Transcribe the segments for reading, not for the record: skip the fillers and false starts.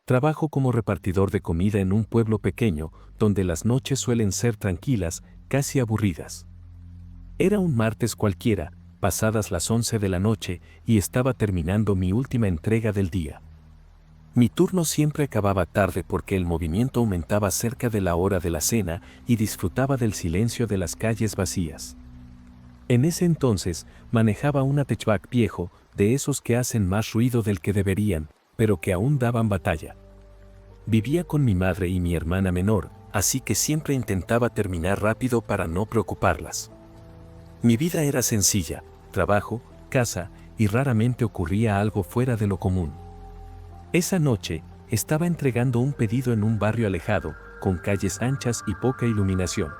Trabajo como repartidor de comida en un pueblo pequeño, donde las noches suelen ser tranquilas, casi aburridas. Era un martes cualquiera, pasadas las 11 de la noche, y estaba terminando mi última entrega del día. Mi turno siempre acababa tarde porque el movimiento aumentaba cerca de la hora de la cena y disfrutaba del silencio de las calles vacías. En ese entonces, manejaba un hatchback viejo, de esos que hacen más ruido del que deberían, pero que aún daban batalla. Vivía con mi madre y mi hermana menor, así que siempre intentaba terminar rápido para no preocuparlas. Mi vida era sencilla: trabajo, casa, y raramente ocurría algo fuera de lo común. Esa noche, estaba entregando un pedido en un barrio alejado, con calles anchas y poca iluminación.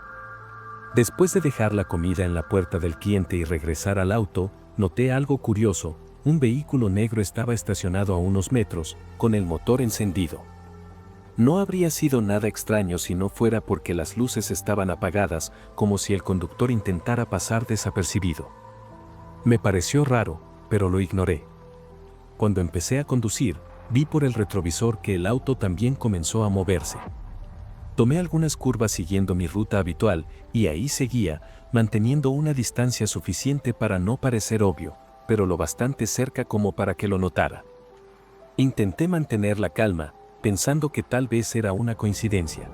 Después de dejar la comida en la puerta del cliente y regresar al auto, noté algo curioso: un vehículo negro estaba estacionado a unos metros, con el motor encendido. No habría sido nada extraño si no fuera porque las luces estaban apagadas, como si el conductor intentara pasar desapercibido. Me pareció raro, pero lo ignoré. Cuando empecé a conducir, vi por el retrovisor que el auto también comenzó a moverse. Tomé algunas curvas siguiendo mi ruta habitual, y ahí seguía, manteniendo una distancia suficiente para no parecer obvio, pero lo bastante cerca como para que lo notara. Intenté mantener la calma, pensando que tal vez era una coincidencia.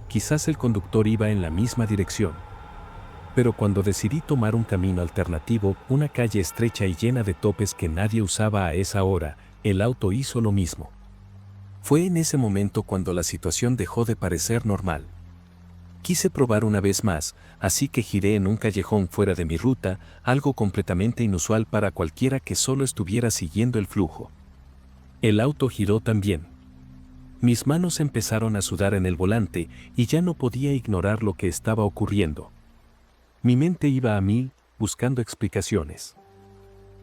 Quizás el conductor iba en la misma dirección. Pero cuando decidí tomar un camino alternativo, una calle estrecha y llena de topes que nadie usaba a esa hora, el auto hizo lo mismo. Fue en ese momento cuando la situación dejó de parecer normal. Quise probar una vez más, así que giré en un callejón fuera de mi ruta, algo completamente inusual para cualquiera que solo estuviera siguiendo el flujo. El auto giró también. Mis manos empezaron a sudar en el volante y ya no podía ignorar lo que estaba ocurriendo. Mi mente iba a mil, buscando explicaciones.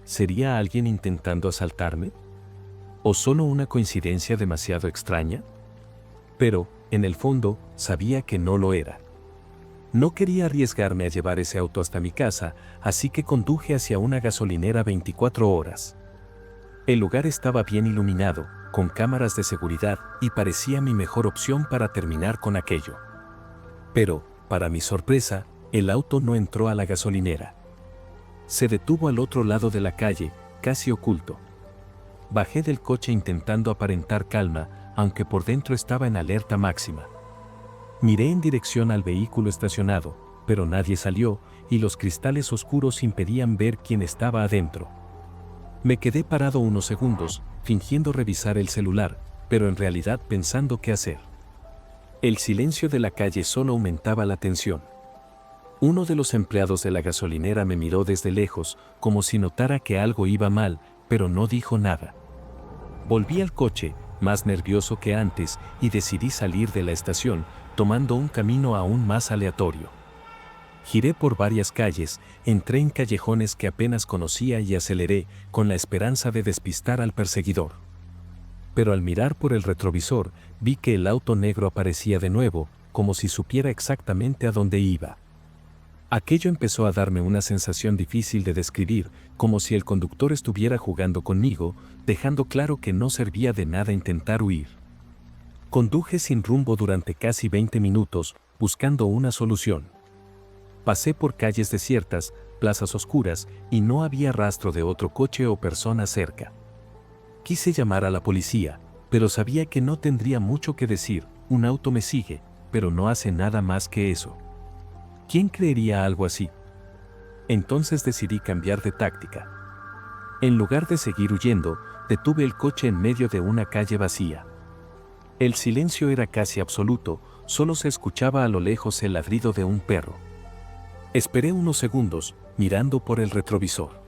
¿Sería alguien intentando asaltarme? ¿O solo una coincidencia demasiado extraña? Pero, en el fondo, sabía que no lo era. No quería arriesgarme a llevar ese auto hasta mi casa, así que conduje hacia una gasolinera 24 horas. El lugar estaba bien iluminado, con cámaras de seguridad, y parecía mi mejor opción para terminar con aquello. Pero, para mi sorpresa, el auto no entró a la gasolinera. Se detuvo al otro lado de la calle, casi oculto. Bajé del coche intentando aparentar calma, aunque por dentro estaba en alerta máxima. Miré en dirección al vehículo estacionado, pero nadie salió, y los cristales oscuros impedían ver quién estaba adentro. Me quedé parado unos segundos, fingiendo revisar el celular, pero en realidad pensando qué hacer. El silencio de la calle solo aumentaba la tensión. Uno de los empleados de la gasolinera me miró desde lejos, como si notara que algo iba mal, pero no dijo nada. Volví al coche, más nervioso que antes, y decidí salir de la estación, tomando un camino aún más aleatorio. Giré por varias calles, entré en callejones que apenas conocía y aceleré, con la esperanza de despistar al perseguidor. Pero al mirar por el retrovisor, vi que el auto negro aparecía de nuevo, como si supiera exactamente a dónde iba. Aquello empezó a darme una sensación difícil de describir, como si el conductor estuviera jugando conmigo, dejando claro que no servía de nada intentar huir. Conduje sin rumbo durante casi 20 minutos, buscando una solución. Pasé por calles desiertas, plazas oscuras, y no había rastro de otro coche o persona cerca. Quise llamar a la policía, pero sabía que no tendría mucho que decir: un auto me sigue, pero no hace nada más que eso. ¿Quién creería algo así? Entonces decidí cambiar de táctica. En lugar de seguir huyendo, detuve el coche en medio de una calle vacía. El silencio era casi absoluto, solo se escuchaba a lo lejos el ladrido de un perro. Esperé unos segundos, mirando por el retrovisor.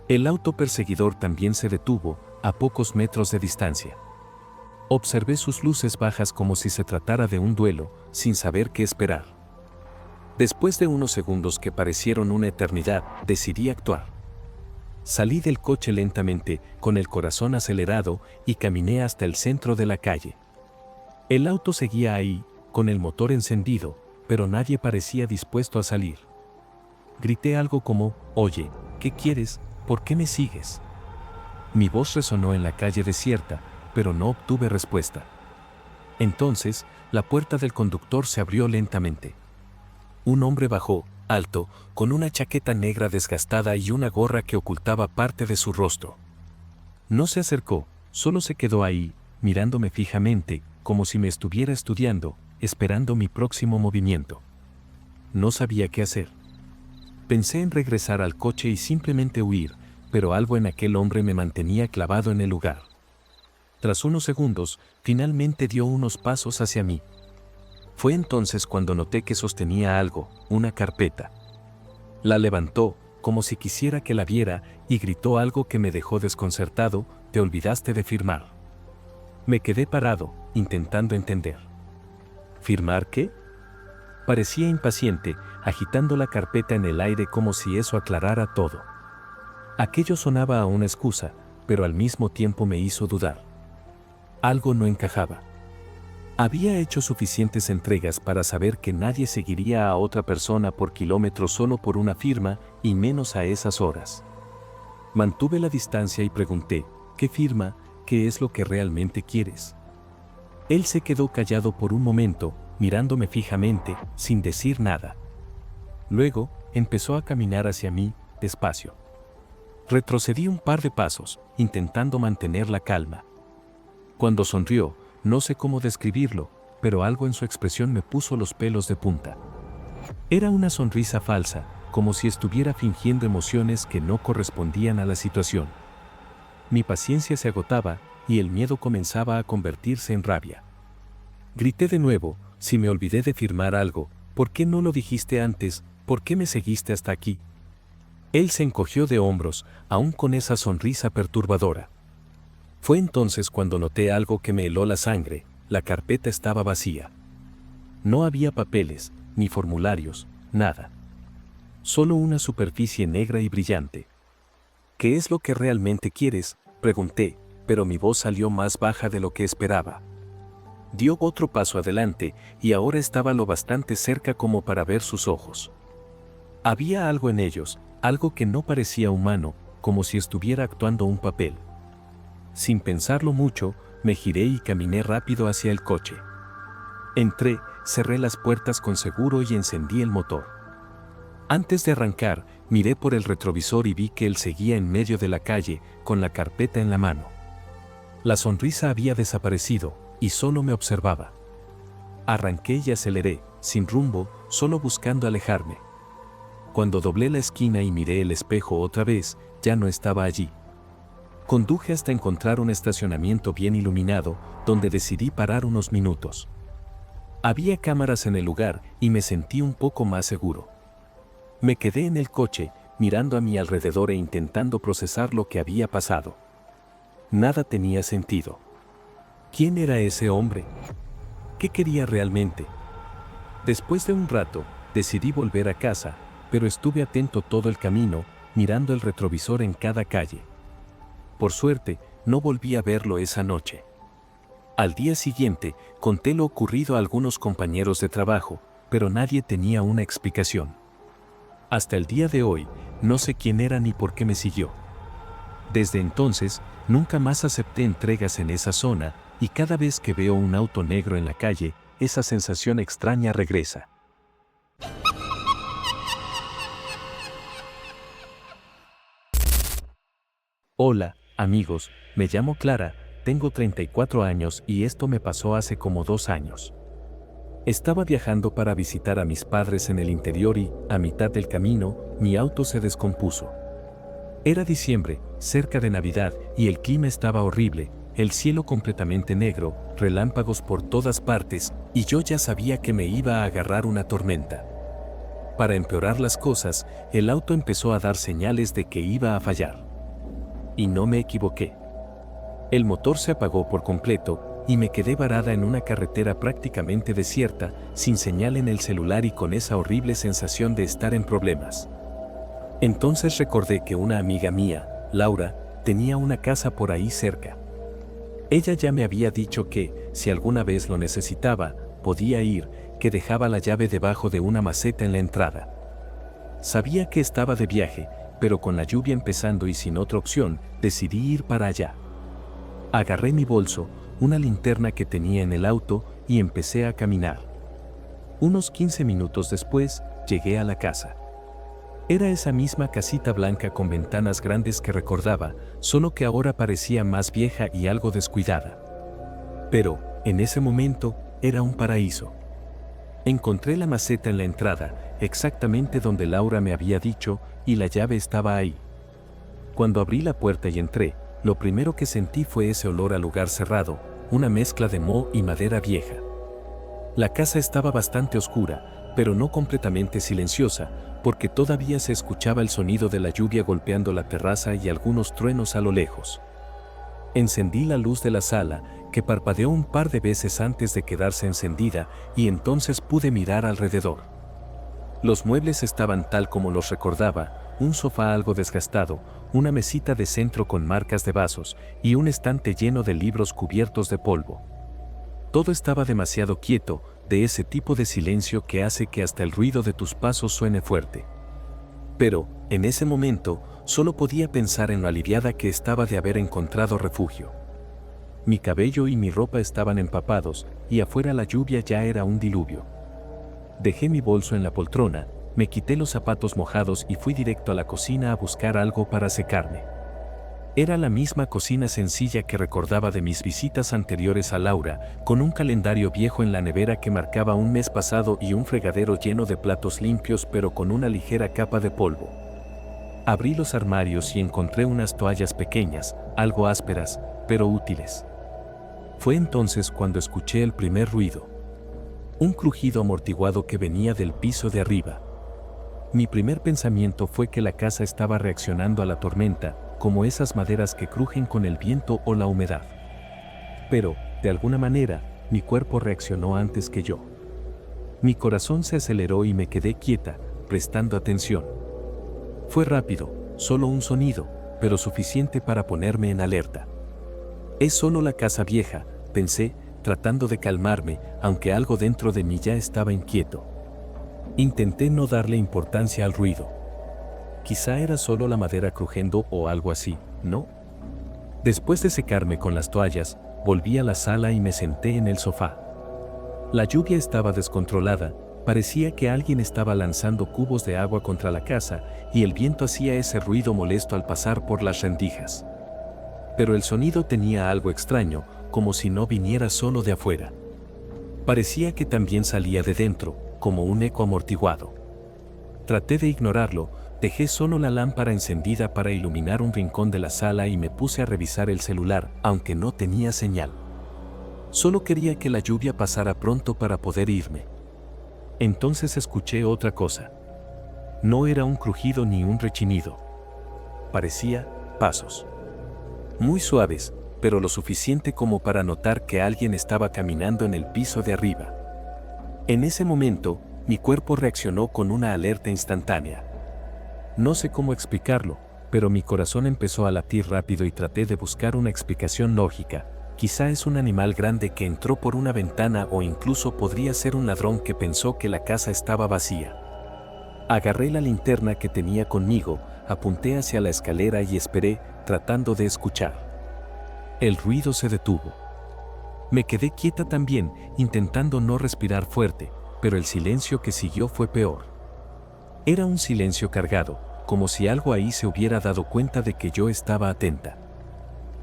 El auto perseguidor también se detuvo, a pocos metros de distancia. Observé sus luces bajas como si se tratara de un duelo, sin saber qué esperar. Después de unos segundos que parecieron una eternidad, decidí actuar. Salí del coche lentamente, con el corazón acelerado, y caminé hasta el centro de la calle. El auto seguía ahí, con el motor encendido, pero nadie parecía dispuesto a salir. Grité algo como: «Oye, ¿qué quieres? ¿Por qué me sigues?». Mi voz resonó en la calle desierta, pero no obtuve respuesta. Entonces, la puerta del conductor se abrió lentamente. Un hombre bajó, alto, con una chaqueta negra desgastada y una gorra que ocultaba parte de su rostro. No se acercó, solo se quedó ahí, mirándome fijamente, como si me estuviera estudiando, esperando mi próximo movimiento. No sabía qué hacer. Pensé en regresar al coche y simplemente huir, pero algo en aquel hombre me mantenía clavado en el lugar. Tras unos segundos, finalmente dio unos pasos hacia mí. Fue entonces cuando noté que sostenía algo, una carpeta. La levantó, como si quisiera que la viera, y gritó algo que me dejó desconcertado: «Te olvidaste de firmar». Me quedé parado, intentando entender. ¿Firmar qué? Parecía impaciente, agitando la carpeta en el aire como si eso aclarara todo. Aquello sonaba a una excusa, pero al mismo tiempo me hizo dudar. Algo no encajaba. Había hecho suficientes entregas para saber que nadie seguiría a otra persona por kilómetros solo por una firma, y menos a esas horas. Mantuve la distancia y pregunté: ¿qué firma? ¿Qué es lo que realmente quieres? Él se quedó callado por un momento, mirándome fijamente, sin decir nada. Luego, empezó a caminar hacia mí, despacio. Retrocedí un par de pasos, intentando mantener la calma. Cuando sonrió, no sé cómo describirlo, pero algo en su expresión me puso los pelos de punta. Era una sonrisa falsa, como si estuviera fingiendo emociones que no correspondían a la situación. Mi paciencia se agotaba, y el miedo comenzaba a convertirse en rabia. Grité de nuevo: si me olvidé de firmar algo, ¿por qué no lo dijiste antes? ¿Por qué me seguiste hasta aquí? Él se encogió de hombros, aún con esa sonrisa perturbadora. Fue entonces cuando noté algo que me heló la sangre: la carpeta estaba vacía. No había papeles, ni formularios, nada. Solo una superficie negra y brillante. ¿Qué es lo que realmente quieres?, pregunté, pero mi voz salió más baja de lo que esperaba. Dio otro paso adelante, y ahora estaba lo bastante cerca como para ver sus ojos. Había algo en ellos, algo que no parecía humano, como si estuviera actuando un papel. Sin pensarlo mucho, me giré y caminé rápido hacia el coche. Entré, cerré las puertas con seguro y encendí el motor. Antes de arrancar, miré por el retrovisor y vi que él seguía en medio de la calle, con la carpeta en la mano. La sonrisa había desaparecido, y solo me observaba. Arranqué y aceleré, sin rumbo, solo buscando alejarme. Cuando doblé la esquina y miré el espejo otra vez, ya no estaba allí. Conduje hasta encontrar un estacionamiento bien iluminado, donde decidí parar unos minutos. Había cámaras en el lugar y me sentí un poco más seguro. Me quedé en el coche, mirando a mi alrededor e intentando procesar lo que había pasado. Nada tenía sentido. ¿Quién era ese hombre? ¿Qué quería realmente? Después de un rato, decidí volver a casa, pero estuve atento todo el camino, mirando el retrovisor en cada calle. Por suerte, no volví a verlo esa noche. Al día siguiente, conté lo ocurrido a algunos compañeros de trabajo, pero nadie tenía una explicación. Hasta el día de hoy, no sé quién era ni por qué me siguió. Desde entonces, nunca más acepté entregas en esa zona, y cada vez que veo un auto negro en la calle, esa sensación extraña regresa. Hola, amigos, me llamo Clara, tengo 34 años y esto me pasó hace como 2 años. Estaba viajando para visitar a mis padres en el interior y, a mitad del camino, mi auto se descompuso. Era diciembre, cerca de Navidad, y el clima estaba horrible, el cielo completamente negro, relámpagos por todas partes, y yo ya sabía que me iba a agarrar una tormenta. Para empeorar las cosas, el auto empezó a dar señales de que iba a fallar. Y no me equivoqué. El motor se apagó por completo, y me quedé varada en una carretera prácticamente desierta, sin señal en el celular y con esa horrible sensación de estar en problemas. Entonces recordé que una amiga mía, Laura, tenía una casa por ahí cerca. Ella ya me había dicho que, si alguna vez lo necesitaba, podía ir, que dejaba la llave debajo de una maceta en la entrada. Sabía que estaba de viaje, pero con la lluvia empezando y sin otra opción, decidí ir para allá. Agarré mi bolso, una linterna que tenía en el auto y empecé a caminar. Unos 15 minutos después, llegué a la casa. Era esa misma casita blanca con ventanas grandes que recordaba, solo que ahora parecía más vieja y algo descuidada. Pero, en ese momento, era un paraíso. Encontré la maceta en la entrada, exactamente donde Laura me había dicho, y la llave estaba ahí. Cuando abrí la puerta y entré, lo primero que sentí fue ese olor a lugar cerrado, una mezcla de moho y madera vieja. La casa estaba bastante oscura, pero no completamente silenciosa, porque todavía se escuchaba el sonido de la lluvia golpeando la terraza y algunos truenos a lo lejos. Encendí la luz de la sala, que parpadeó un par de veces antes de quedarse encendida, y entonces pude mirar alrededor. Los muebles estaban tal como los recordaba, un sofá algo desgastado, una mesita de centro con marcas de vasos, y un estante lleno de libros cubiertos de polvo. Todo estaba demasiado quieto, de ese tipo de silencio que hace que hasta el ruido de tus pasos suene fuerte. Pero, en ese momento, solo podía pensar en lo aliviada que estaba de haber encontrado refugio. Mi cabello y mi ropa estaban empapados, y afuera la lluvia ya era un diluvio. Dejé mi bolso en la poltrona, me quité los zapatos mojados y fui directo a la cocina a buscar algo para secarme. Era la misma cocina sencilla que recordaba de mis visitas anteriores a Laura, con un calendario viejo en la nevera que marcaba un mes pasado y un fregadero lleno de platos limpios pero con una ligera capa de polvo. Abrí los armarios y encontré unas toallas pequeñas, algo ásperas, pero útiles. Fue entonces cuando escuché el primer ruido. Un crujido amortiguado que venía del piso de arriba. Mi primer pensamiento fue que la casa estaba reaccionando a la tormenta, como esas maderas que crujen con el viento o la humedad. Pero, de alguna manera, mi cuerpo reaccionó antes que yo. Mi corazón se aceleró y me quedé quieta, prestando atención. Fue rápido, solo un sonido, pero suficiente para ponerme en alerta. Es solo la casa vieja, pensé, tratando de calmarme, aunque algo dentro de mí ya estaba inquieto. Intenté no darle importancia al ruido. Quizá era solo la madera crujiendo o algo así, ¿no? Después de secarme con las toallas, volví a la sala y me senté en el sofá. La lluvia estaba descontrolada, parecía que alguien estaba lanzando cubos de agua contra la casa y el viento hacía ese ruido molesto al pasar por las rendijas. Pero el sonido tenía algo extraño, como si no viniera solo de afuera. Parecía que también salía de dentro, como un eco amortiguado. Traté de ignorarlo, dejé solo la lámpara encendida para iluminar un rincón de la sala y me puse a revisar el celular, aunque no tenía señal. Solo quería que la lluvia pasara pronto para poder irme. Entonces escuché otra cosa. No era un crujido ni un rechinido. Parecía pasos. Muy suaves, pero lo suficiente como para notar que alguien estaba caminando en el piso de arriba. En ese momento, mi cuerpo reaccionó con una alerta instantánea. No sé cómo explicarlo, pero mi corazón empezó a latir rápido y traté de buscar una explicación lógica. Quizá es un animal grande que entró por una ventana o incluso podría ser un ladrón que pensó que la casa estaba vacía. Agarré la linterna que tenía conmigo, apunté hacia la escalera y esperé, tratando de escuchar. El ruido se detuvo. Me quedé quieta también, intentando no respirar fuerte, pero el silencio que siguió fue peor. Era un silencio cargado, como si algo ahí se hubiera dado cuenta de que yo estaba atenta.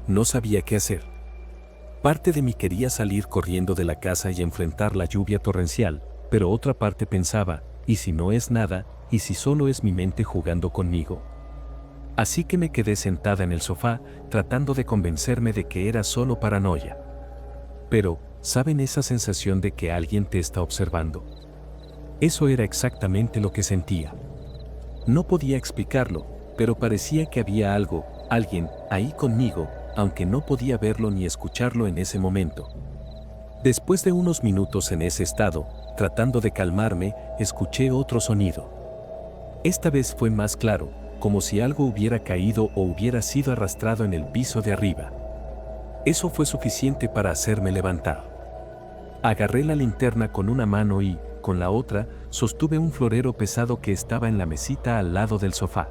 No sabía qué hacer. Parte de mí quería salir corriendo de la casa y enfrentar la lluvia torrencial, pero otra parte pensaba, ¿y si no es nada? ¿Y si solo es mi mente jugando conmigo? Así que me quedé sentada en el sofá, tratando de convencerme de que era solo paranoia. Pero, ¿saben esa sensación de que alguien te está observando? Eso era exactamente lo que sentía. No podía explicarlo, pero parecía que había algo, alguien, ahí conmigo, aunque no podía verlo ni escucharlo en ese momento. Después de unos minutos en ese estado, tratando de calmarme, escuché otro sonido. Esta vez fue más claro, como si algo hubiera caído o hubiera sido arrastrado en el piso de arriba. Eso fue suficiente para hacerme levantar. Agarré la linterna con una mano y, con la otra, sostuve un florero pesado que estaba en la mesita al lado del sofá.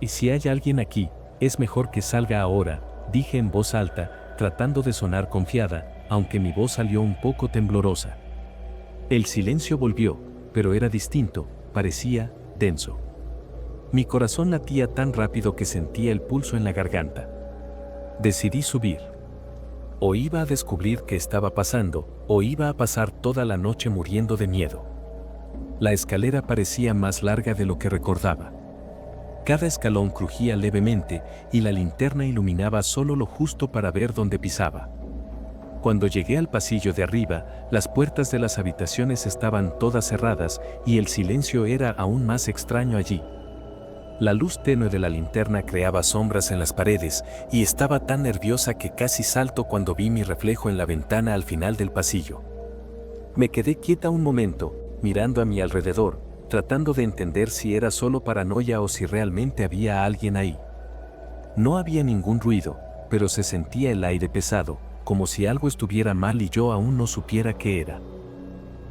«Y si hay alguien aquí, es mejor que salga ahora», dije en voz alta, tratando de sonar confiada, aunque mi voz salió un poco temblorosa. El silencio volvió, pero era distinto, parecía denso. Mi corazón latía tan rápido que sentía el pulso en la garganta. Decidí subir. O iba a descubrir qué estaba pasando, o iba a pasar toda la noche muriendo de miedo. La escalera parecía más larga de lo que recordaba. Cada escalón crujía levemente y la linterna iluminaba solo lo justo para ver dónde pisaba. Cuando llegué al pasillo de arriba, las puertas de las habitaciones estaban todas cerradas y el silencio era aún más extraño allí. La luz tenue de la linterna creaba sombras en las paredes y estaba tan nerviosa que casi salto cuando vi mi reflejo en la ventana al final del pasillo. Me quedé quieta un momento, mirando a mi alrededor, tratando de entender si era solo paranoia o si realmente había alguien ahí. No había ningún ruido, pero se sentía el aire pesado, como si algo estuviera mal y yo aún no supiera qué era.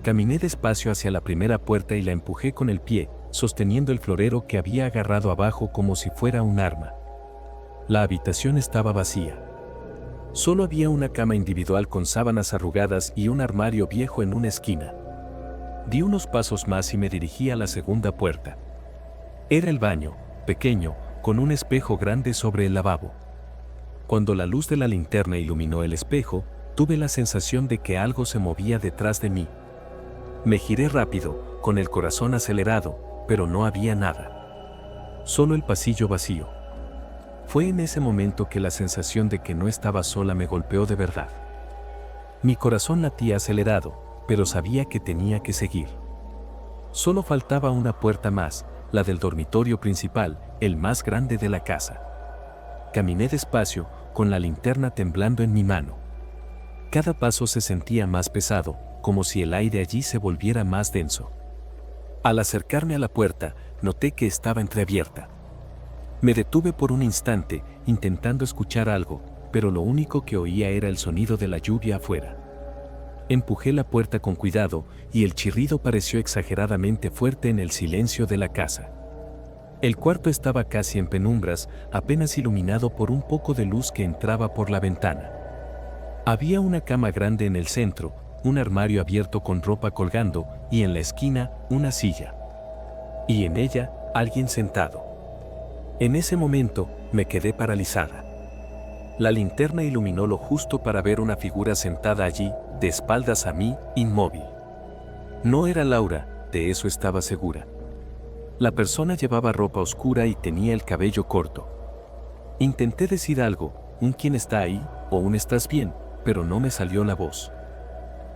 Caminé despacio hacia la primera puerta y la empujé con el pie, sosteniendo el florero que había agarrado abajo como si fuera un arma. La habitación estaba vacía. Solo había una cama individual con sábanas arrugadas y un armario viejo en una esquina. Di unos pasos más y me dirigí a la segunda puerta. Era el baño, pequeño, con un espejo grande sobre el lavabo. Cuando la luz de la linterna iluminó el espejo, tuve la sensación de que algo se movía detrás de mí. Me giré rápido, con el corazón acelerado, pero no había nada. Solo el pasillo vacío. Fue en ese momento que la sensación de que no estaba sola me golpeó de verdad. Mi corazón latía acelerado, pero sabía que tenía que seguir. Solo faltaba una puerta más, la del dormitorio principal, el más grande de la casa. Caminé despacio, con la linterna temblando en mi mano. Cada paso se sentía más pesado, como si el aire allí se volviera más denso. Al acercarme a la puerta, noté que estaba entreabierta. Me detuve por un instante, intentando escuchar algo, pero lo único que oía era el sonido de la lluvia afuera. Empujé la puerta con cuidado y el chirrido pareció exageradamente fuerte en el silencio de la casa. El cuarto estaba casi en penumbras, apenas iluminado por un poco de luz que entraba por la ventana. Había una cama grande en el centro, un armario abierto con ropa colgando y en la esquina una silla. Y en ella, alguien sentado. En ese momento, me quedé paralizada. La linterna iluminó lo justo para ver una figura sentada allí, de espaldas a mí, inmóvil. No era Laura, de eso estaba segura. La persona llevaba ropa oscura y tenía el cabello corto. Intenté decir algo, un ¿quién está ahí? O un ¿estás bien? Pero no me salió la voz.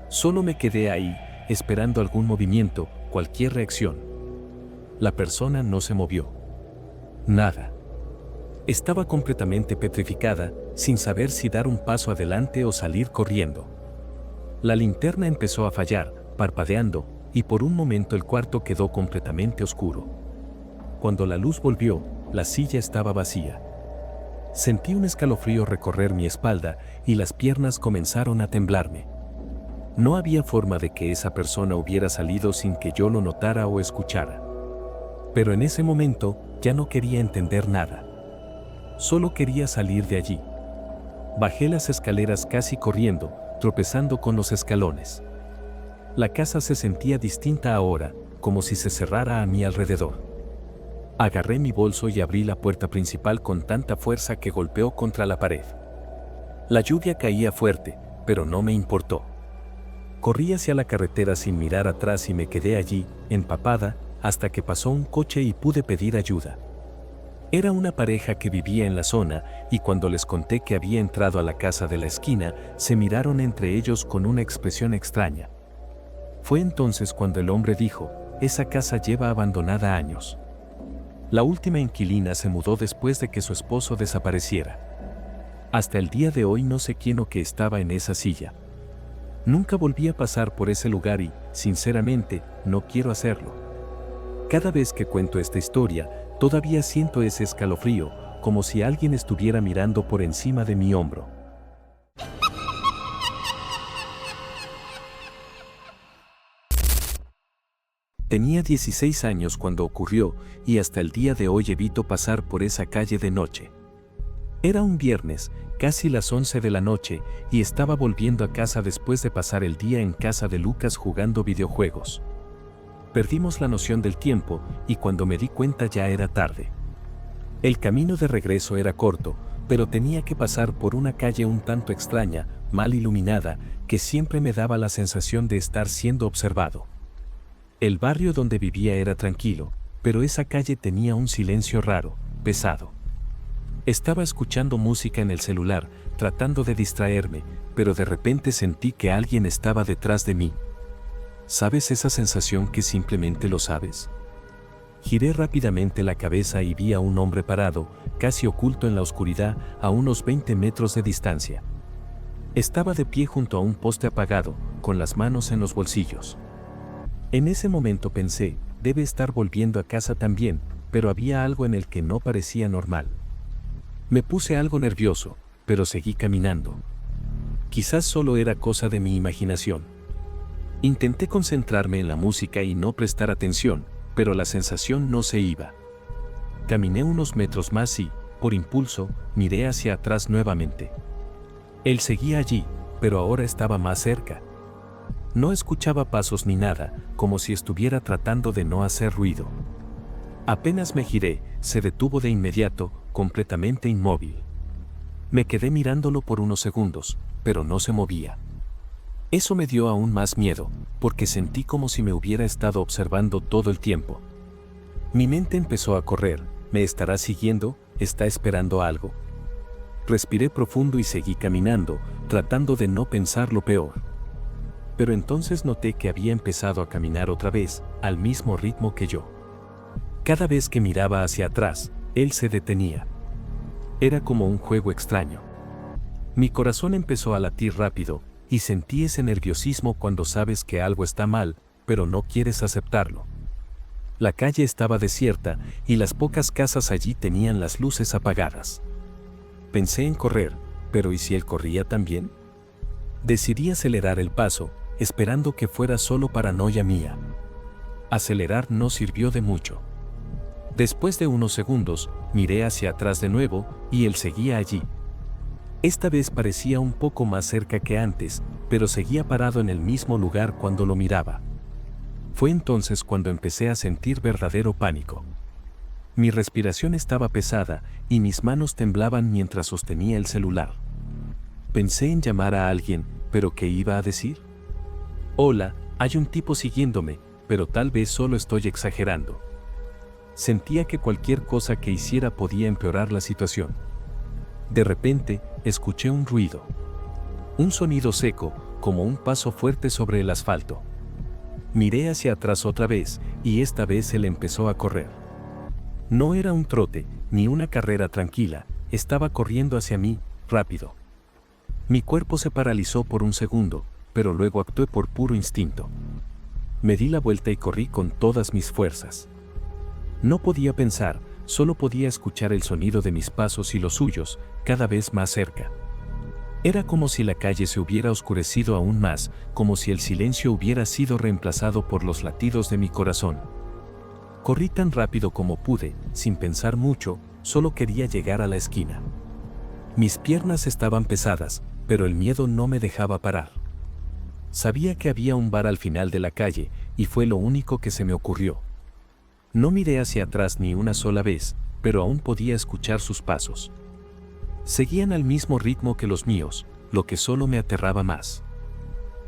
Solo me quedé ahí, esperando algún movimiento, cualquier reacción. La persona no se movió. Nada. Estaba completamente petrificada, sin saber si dar un paso adelante o salir corriendo. La linterna empezó a fallar, parpadeando, y por un momento el cuarto quedó completamente oscuro. Cuando la luz volvió, la silla estaba vacía. Sentí un escalofrío recorrer mi espalda y las piernas comenzaron a temblarme. No había forma de que esa persona hubiera salido sin que yo lo notara o escuchara. Pero en ese momento ya no quería entender nada. Solo quería salir de allí. Bajé las escaleras casi corriendo, tropezando con los escalones. La casa se sentía distinta ahora, como si se cerrara a mi alrededor. Agarré mi bolso y abrí la puerta principal con tanta fuerza que golpeó contra la pared. La lluvia caía fuerte, pero no me importó. Corrí hacia la carretera sin mirar atrás y me quedé allí, empapada, hasta que pasó un coche y pude pedir ayuda. Era una pareja que vivía en la zona y cuando les conté que había entrado a la casa de la esquina, se miraron entre ellos con una expresión extraña. Fue entonces cuando el hombre dijo, esa casa lleva abandonada años. La última inquilina se mudó después de que su esposo desapareciera. Hasta el día de hoy no sé quién o qué estaba en esa silla. Nunca volví a pasar por ese lugar y, sinceramente, no quiero hacerlo. Cada vez que cuento esta historia, todavía siento ese escalofrío, como si alguien estuviera mirando por encima de mi hombro. Tenía 16 años cuando ocurrió y hasta el día de hoy evito pasar por esa calle de noche. Era un viernes, casi las 11 de la noche, y estaba volviendo a casa después de pasar el día en casa de Lucas jugando videojuegos. Perdimos la noción del tiempo, y cuando me di cuenta ya era tarde. El camino de regreso era corto, pero tenía que pasar por una calle un tanto extraña, mal iluminada, que siempre me daba la sensación de estar siendo observado. El barrio donde vivía era tranquilo, pero esa calle tenía un silencio raro, pesado. Estaba escuchando música en el celular, tratando de distraerme, pero de repente sentí que alguien estaba detrás de mí. ¿Sabes esa sensación que simplemente lo sabes? Giré rápidamente la cabeza y vi a un hombre parado, casi oculto en la oscuridad, a unos 20 metros de distancia. Estaba de pie junto a un poste apagado, con las manos en los bolsillos. En ese momento pensé, debe estar volviendo a casa también, pero había algo en el que no parecía normal. Me puse algo nervioso, pero seguí caminando. Quizás solo era cosa de mi imaginación. Intenté concentrarme en la música y no prestar atención, pero la sensación no se iba. Caminé unos metros más y, por impulso, miré hacia atrás nuevamente. Él seguía allí, pero ahora estaba más cerca. No escuchaba pasos ni nada, como si estuviera tratando de no hacer ruido. Apenas me giré, se detuvo de inmediato, completamente inmóvil. Me quedé mirándolo por unos segundos, pero no se movía. Eso me dio aún más miedo, porque sentí como si me hubiera estado observando todo el tiempo. Mi mente empezó a correr, ¿me estará siguiendo? ¿Está esperando algo? Respiré profundo y seguí caminando, tratando de no pensar lo peor. Pero entonces noté que había empezado a caminar otra vez, al mismo ritmo que yo. Cada vez que miraba hacia atrás, él se detenía. Era como un juego extraño. Mi corazón empezó a latir rápido, y sentí ese nerviosismo cuando sabes que algo está mal, pero no quieres aceptarlo. La calle estaba desierta, y las pocas casas allí tenían las luces apagadas. Pensé en correr, pero ¿y si él corría también? Decidí acelerar el paso, esperando que fuera solo paranoia mía. Acelerar no sirvió de mucho. Después de unos segundos, miré hacia atrás de nuevo, y él seguía allí. Esta vez parecía un poco más cerca que antes, pero seguía parado en el mismo lugar cuando lo miraba. Fue entonces cuando empecé a sentir verdadero pánico. Mi respiración estaba pesada, y mis manos temblaban mientras sostenía el celular. Pensé en llamar a alguien, pero ¿qué iba a decir? Hola, hay un tipo siguiéndome, pero tal vez solo estoy exagerando. Sentía que cualquier cosa que hiciera podía empeorar la situación. De repente, escuché un ruido. Un sonido seco, como un paso fuerte sobre el asfalto. Miré hacia atrás otra vez, y esta vez él empezó a correr. No era un trote, ni una carrera tranquila, estaba corriendo hacia mí, rápido. Mi cuerpo se paralizó por un segundo, pero luego actué por puro instinto. Me di la vuelta y corrí con todas mis fuerzas. No podía pensar, solo podía escuchar el sonido de mis pasos y los suyos, cada vez más cerca. Era como si la calle se hubiera oscurecido aún más, como si el silencio hubiera sido reemplazado por los latidos de mi corazón. Corrí tan rápido como pude, sin pensar mucho, solo quería llegar a la esquina. Mis piernas estaban pesadas, pero el miedo no me dejaba parar. Sabía que había un bar al final de la calle, y fue lo único que se me ocurrió. No miré hacia atrás ni una sola vez, pero aún podía escuchar sus pasos. Seguían al mismo ritmo que los míos, lo que solo me aterraba más.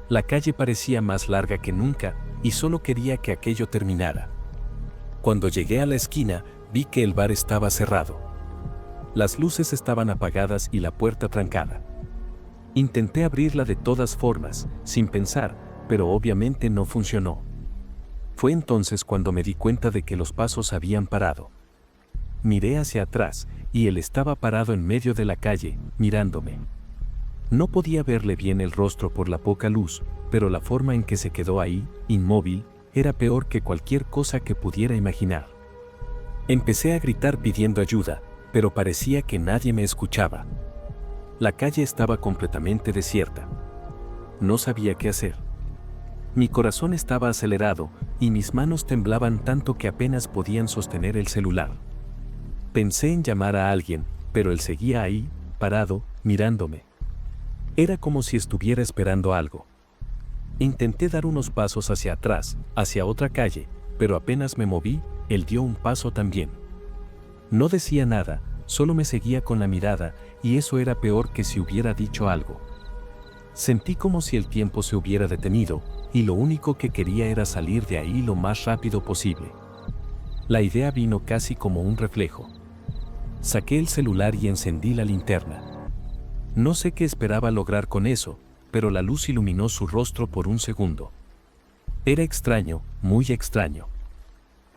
La calle parecía más larga que nunca, y solo quería que aquello terminara. Cuando llegué a la esquina, vi que el bar estaba cerrado. Las luces estaban apagadas y la puerta trancada. Intenté abrirla de todas formas, sin pensar, pero obviamente no funcionó. Fue entonces cuando me di cuenta de que los pasos habían parado. Miré hacia atrás, y él estaba parado en medio de la calle, mirándome. No podía verle bien el rostro por la poca luz, pero la forma en que se quedó ahí, inmóvil, era peor que cualquier cosa que pudiera imaginar. Empecé a gritar pidiendo ayuda, pero parecía que nadie me escuchaba. La calle estaba completamente desierta. No sabía qué hacer. Mi corazón estaba acelerado, y mis manos temblaban tanto que apenas podían sostener el celular. Pensé en llamar a alguien, pero él seguía ahí, parado, mirándome. Era como si estuviera esperando algo. Intenté dar unos pasos hacia atrás, hacia otra calle, pero apenas me moví, él dio un paso también. No decía nada, solo me seguía con la mirada, y eso era peor que si hubiera dicho algo. Sentí como si el tiempo se hubiera detenido, y lo único que quería era salir de ahí lo más rápido posible. La idea vino casi como un reflejo. Saqué el celular y encendí la linterna. No sé qué esperaba lograr con eso, pero la luz iluminó su rostro por un segundo. Era extraño, muy extraño.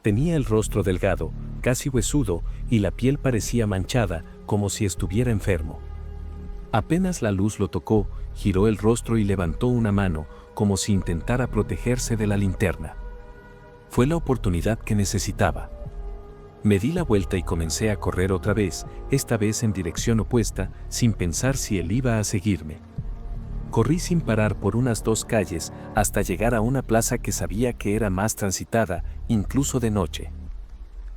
Tenía el rostro delgado, casi huesudo, y la piel parecía manchada, como si estuviera enfermo. Apenas la luz lo tocó, giró el rostro y levantó una mano, como si intentara protegerse de la linterna. Fue la oportunidad que necesitaba. Me di la vuelta y comencé a correr otra vez, esta vez en dirección opuesta, sin pensar si él iba a seguirme. Corrí sin parar por unas 2 calles hasta llegar a una plaza que sabía que era más transitada, incluso de noche.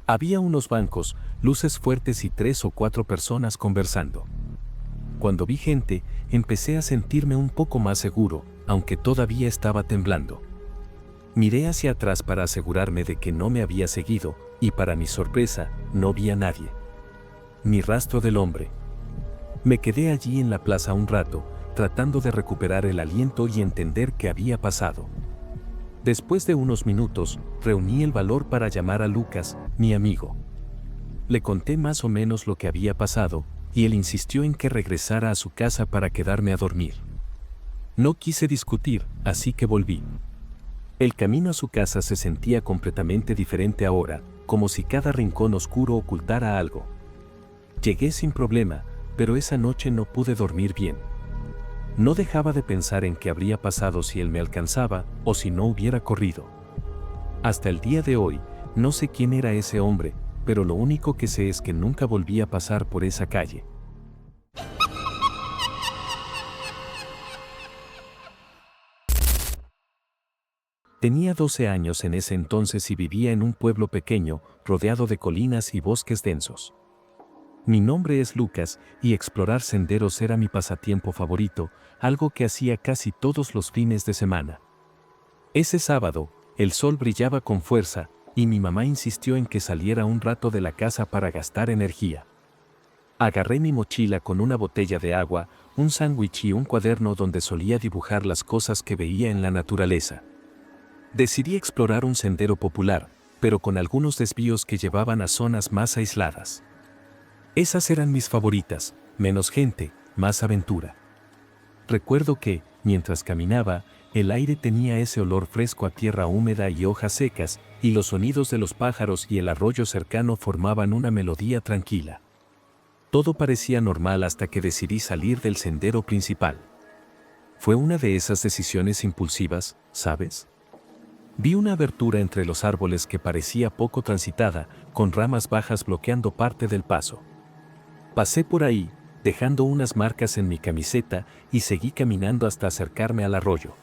Había unos bancos, luces fuertes y 3 o 4 personas conversando. Cuando vi gente, empecé a sentirme un poco más seguro, aunque todavía estaba temblando. Miré hacia atrás para asegurarme de que no me había seguido, y para mi sorpresa, no vi a nadie. Ni rastro del hombre. Me quedé allí en la plaza un rato, tratando de recuperar el aliento y entender qué había pasado. Después de unos minutos, reuní el valor para llamar a Lucas, mi amigo. Le conté más o menos lo que había pasado, y él insistió en que regresara a su casa para quedarme a dormir. No quise discutir, así que volví. El camino a su casa se sentía completamente diferente ahora, como si cada rincón oscuro ocultara algo. Llegué sin problema, pero esa noche no pude dormir bien. No dejaba de pensar en qué habría pasado si él me alcanzaba o si no hubiera corrido. Hasta el día de hoy, no sé quién era ese hombre, pero lo único que sé es que nunca volví a pasar por esa calle. Tenía 12 años en ese entonces y vivía en un pueblo pequeño, rodeado de colinas y bosques densos. Mi nombre es Lucas, y explorar senderos era mi pasatiempo favorito, algo que hacía casi todos los fines de semana. Ese sábado, el sol brillaba con fuerza, y mi mamá insistió en que saliera un rato de la casa para gastar energía. Agarré mi mochila con una botella de agua, un sándwich y un cuaderno donde solía dibujar las cosas que veía en la naturaleza. Decidí explorar un sendero popular, pero con algunos desvíos que llevaban a zonas más aisladas. Esas eran mis favoritas, menos gente, más aventura. Recuerdo que, mientras caminaba, el aire tenía ese olor fresco a tierra húmeda y hojas secas, y los sonidos de los pájaros y el arroyo cercano formaban una melodía tranquila. Todo parecía normal hasta que decidí salir del sendero principal. Fue una de esas decisiones impulsivas, ¿sabes? Vi una abertura entre los árboles que parecía poco transitada, con ramas bajas bloqueando parte del paso. Pasé por ahí, dejando unas marcas en mi camiseta, y seguí caminando hasta acercarme al arroyo.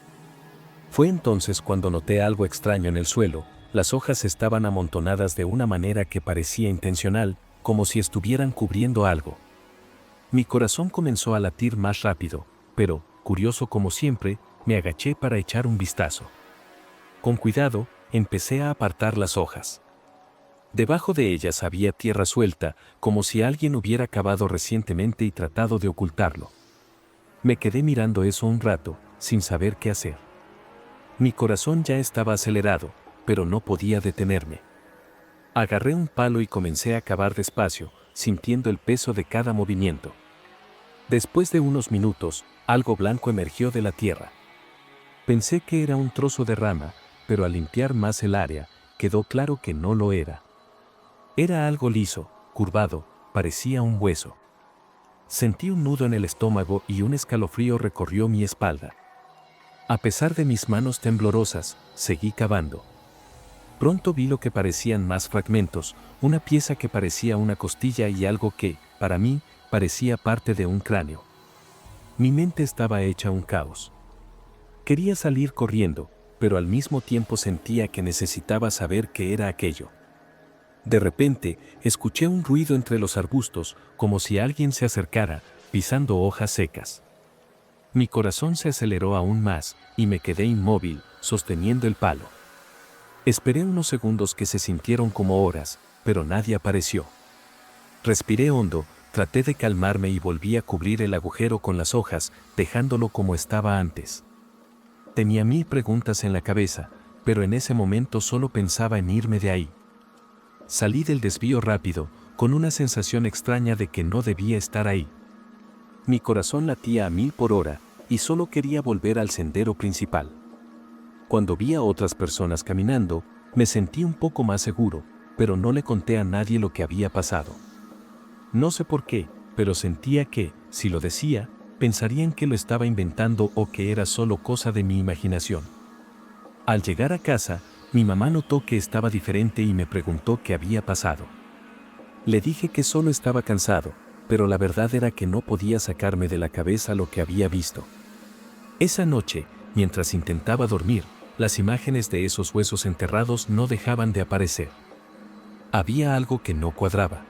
Fue entonces cuando noté algo extraño en el suelo. Las hojas estaban amontonadas de una manera que parecía intencional, como si estuvieran cubriendo algo. Mi corazón comenzó a latir más rápido, pero, curioso como siempre, me agaché para echar un vistazo. Con cuidado, empecé a apartar las hojas. Debajo de ellas había tierra suelta, como si alguien hubiera cavado recientemente y tratado de ocultarlo. Me quedé mirando eso un rato, sin saber qué hacer. Mi corazón ya estaba acelerado, pero no podía detenerme. Agarré un palo y comencé a cavar despacio, sintiendo el peso de cada movimiento. Después de unos minutos, algo blanco emergió de la tierra. Pensé que era un trozo de rama, pero al limpiar más el área, quedó claro que no lo era. Era algo liso, curvado, parecía un hueso. Sentí un nudo en el estómago y un escalofrío recorrió mi espalda. A pesar de mis manos temblorosas, seguí cavando. Pronto vi lo que parecían más fragmentos, una pieza que parecía una costilla y algo que, para mí, parecía parte de un cráneo. Mi mente estaba hecha un caos. Quería salir corriendo, pero al mismo tiempo sentía que necesitaba saber qué era aquello. De repente, escuché un ruido entre los arbustos, como si alguien se acercara, pisando hojas secas. Mi corazón se aceleró aún más, y me quedé inmóvil, sosteniendo el palo. Esperé unos segundos que se sintieron como horas, pero nadie apareció. Respiré hondo, traté de calmarme y volví a cubrir el agujero con las hojas, dejándolo como estaba antes. Tenía 1000 preguntas en la cabeza, pero en ese momento solo pensaba en irme de ahí. Salí del desvío rápido, con una sensación extraña de que no debía estar ahí. Mi corazón latía a 1000 por hora, y solo quería volver al sendero principal. Cuando vi a otras personas caminando, me sentí un poco más seguro, pero no le conté a nadie lo que había pasado. No sé por qué, pero sentía que, si lo decía, pensarían que lo estaba inventando o que era solo cosa de mi imaginación. Al llegar a casa, mi mamá notó que estaba diferente y me preguntó qué había pasado. Le dije que solo estaba cansado, pero la verdad era que no podía sacarme de la cabeza lo que había visto. Esa noche, mientras intentaba dormir, las imágenes de esos huesos enterrados no dejaban de aparecer. Había algo que no cuadraba.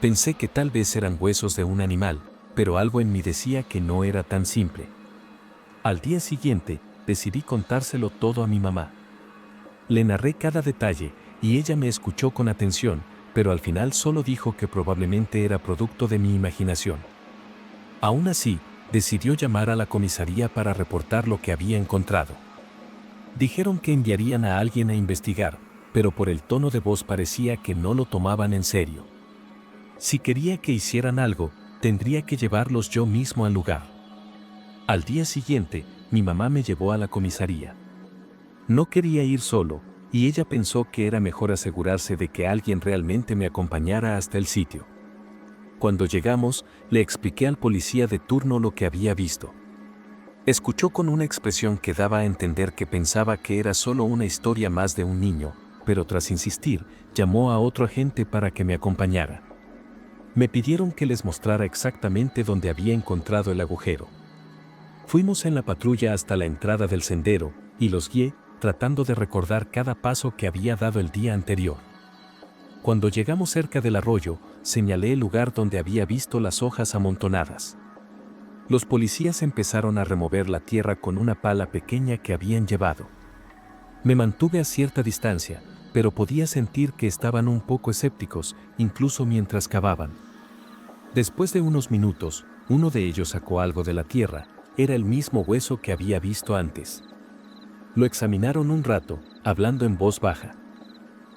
Pensé que tal vez eran huesos de un animal, pero algo en mí decía que no era tan simple. Al día siguiente, decidí contárselo todo a mi mamá. Le narré cada detalle, y ella me escuchó con atención, pero al final solo dijo que probablemente era producto de mi imaginación. Aún así, decidió llamar a la comisaría para reportar lo que había encontrado. Dijeron que enviarían a alguien a investigar, pero por el tono de voz parecía que no lo tomaban en serio. Si quería que hicieran algo, tendría que llevarlos yo mismo al lugar. Al día siguiente, mi mamá me llevó a la comisaría. No quería ir solo, y ella pensó que era mejor asegurarse de que alguien realmente me acompañara hasta el sitio. Cuando llegamos, le expliqué al policía de turno lo que había visto. Escuchó con una expresión que daba a entender que pensaba que era solo una historia más de un niño, pero tras insistir, llamó a otro agente para que me acompañara. Me pidieron que les mostrara exactamente dónde había encontrado el agujero. Fuimos en la patrulla hasta la entrada del sendero, y los guié, tratando de recordar cada paso que había dado el día anterior. Cuando llegamos cerca del arroyo, señalé el lugar donde había visto las hojas amontonadas. Los policías empezaron a remover la tierra con una pala pequeña que habían llevado. Me mantuve a cierta distancia, pero podía sentir que estaban un poco escépticos, incluso mientras cavaban. Después de unos minutos, uno de ellos sacó algo de la tierra, era el mismo hueso que había visto antes. Lo examinaron un rato, hablando en voz baja.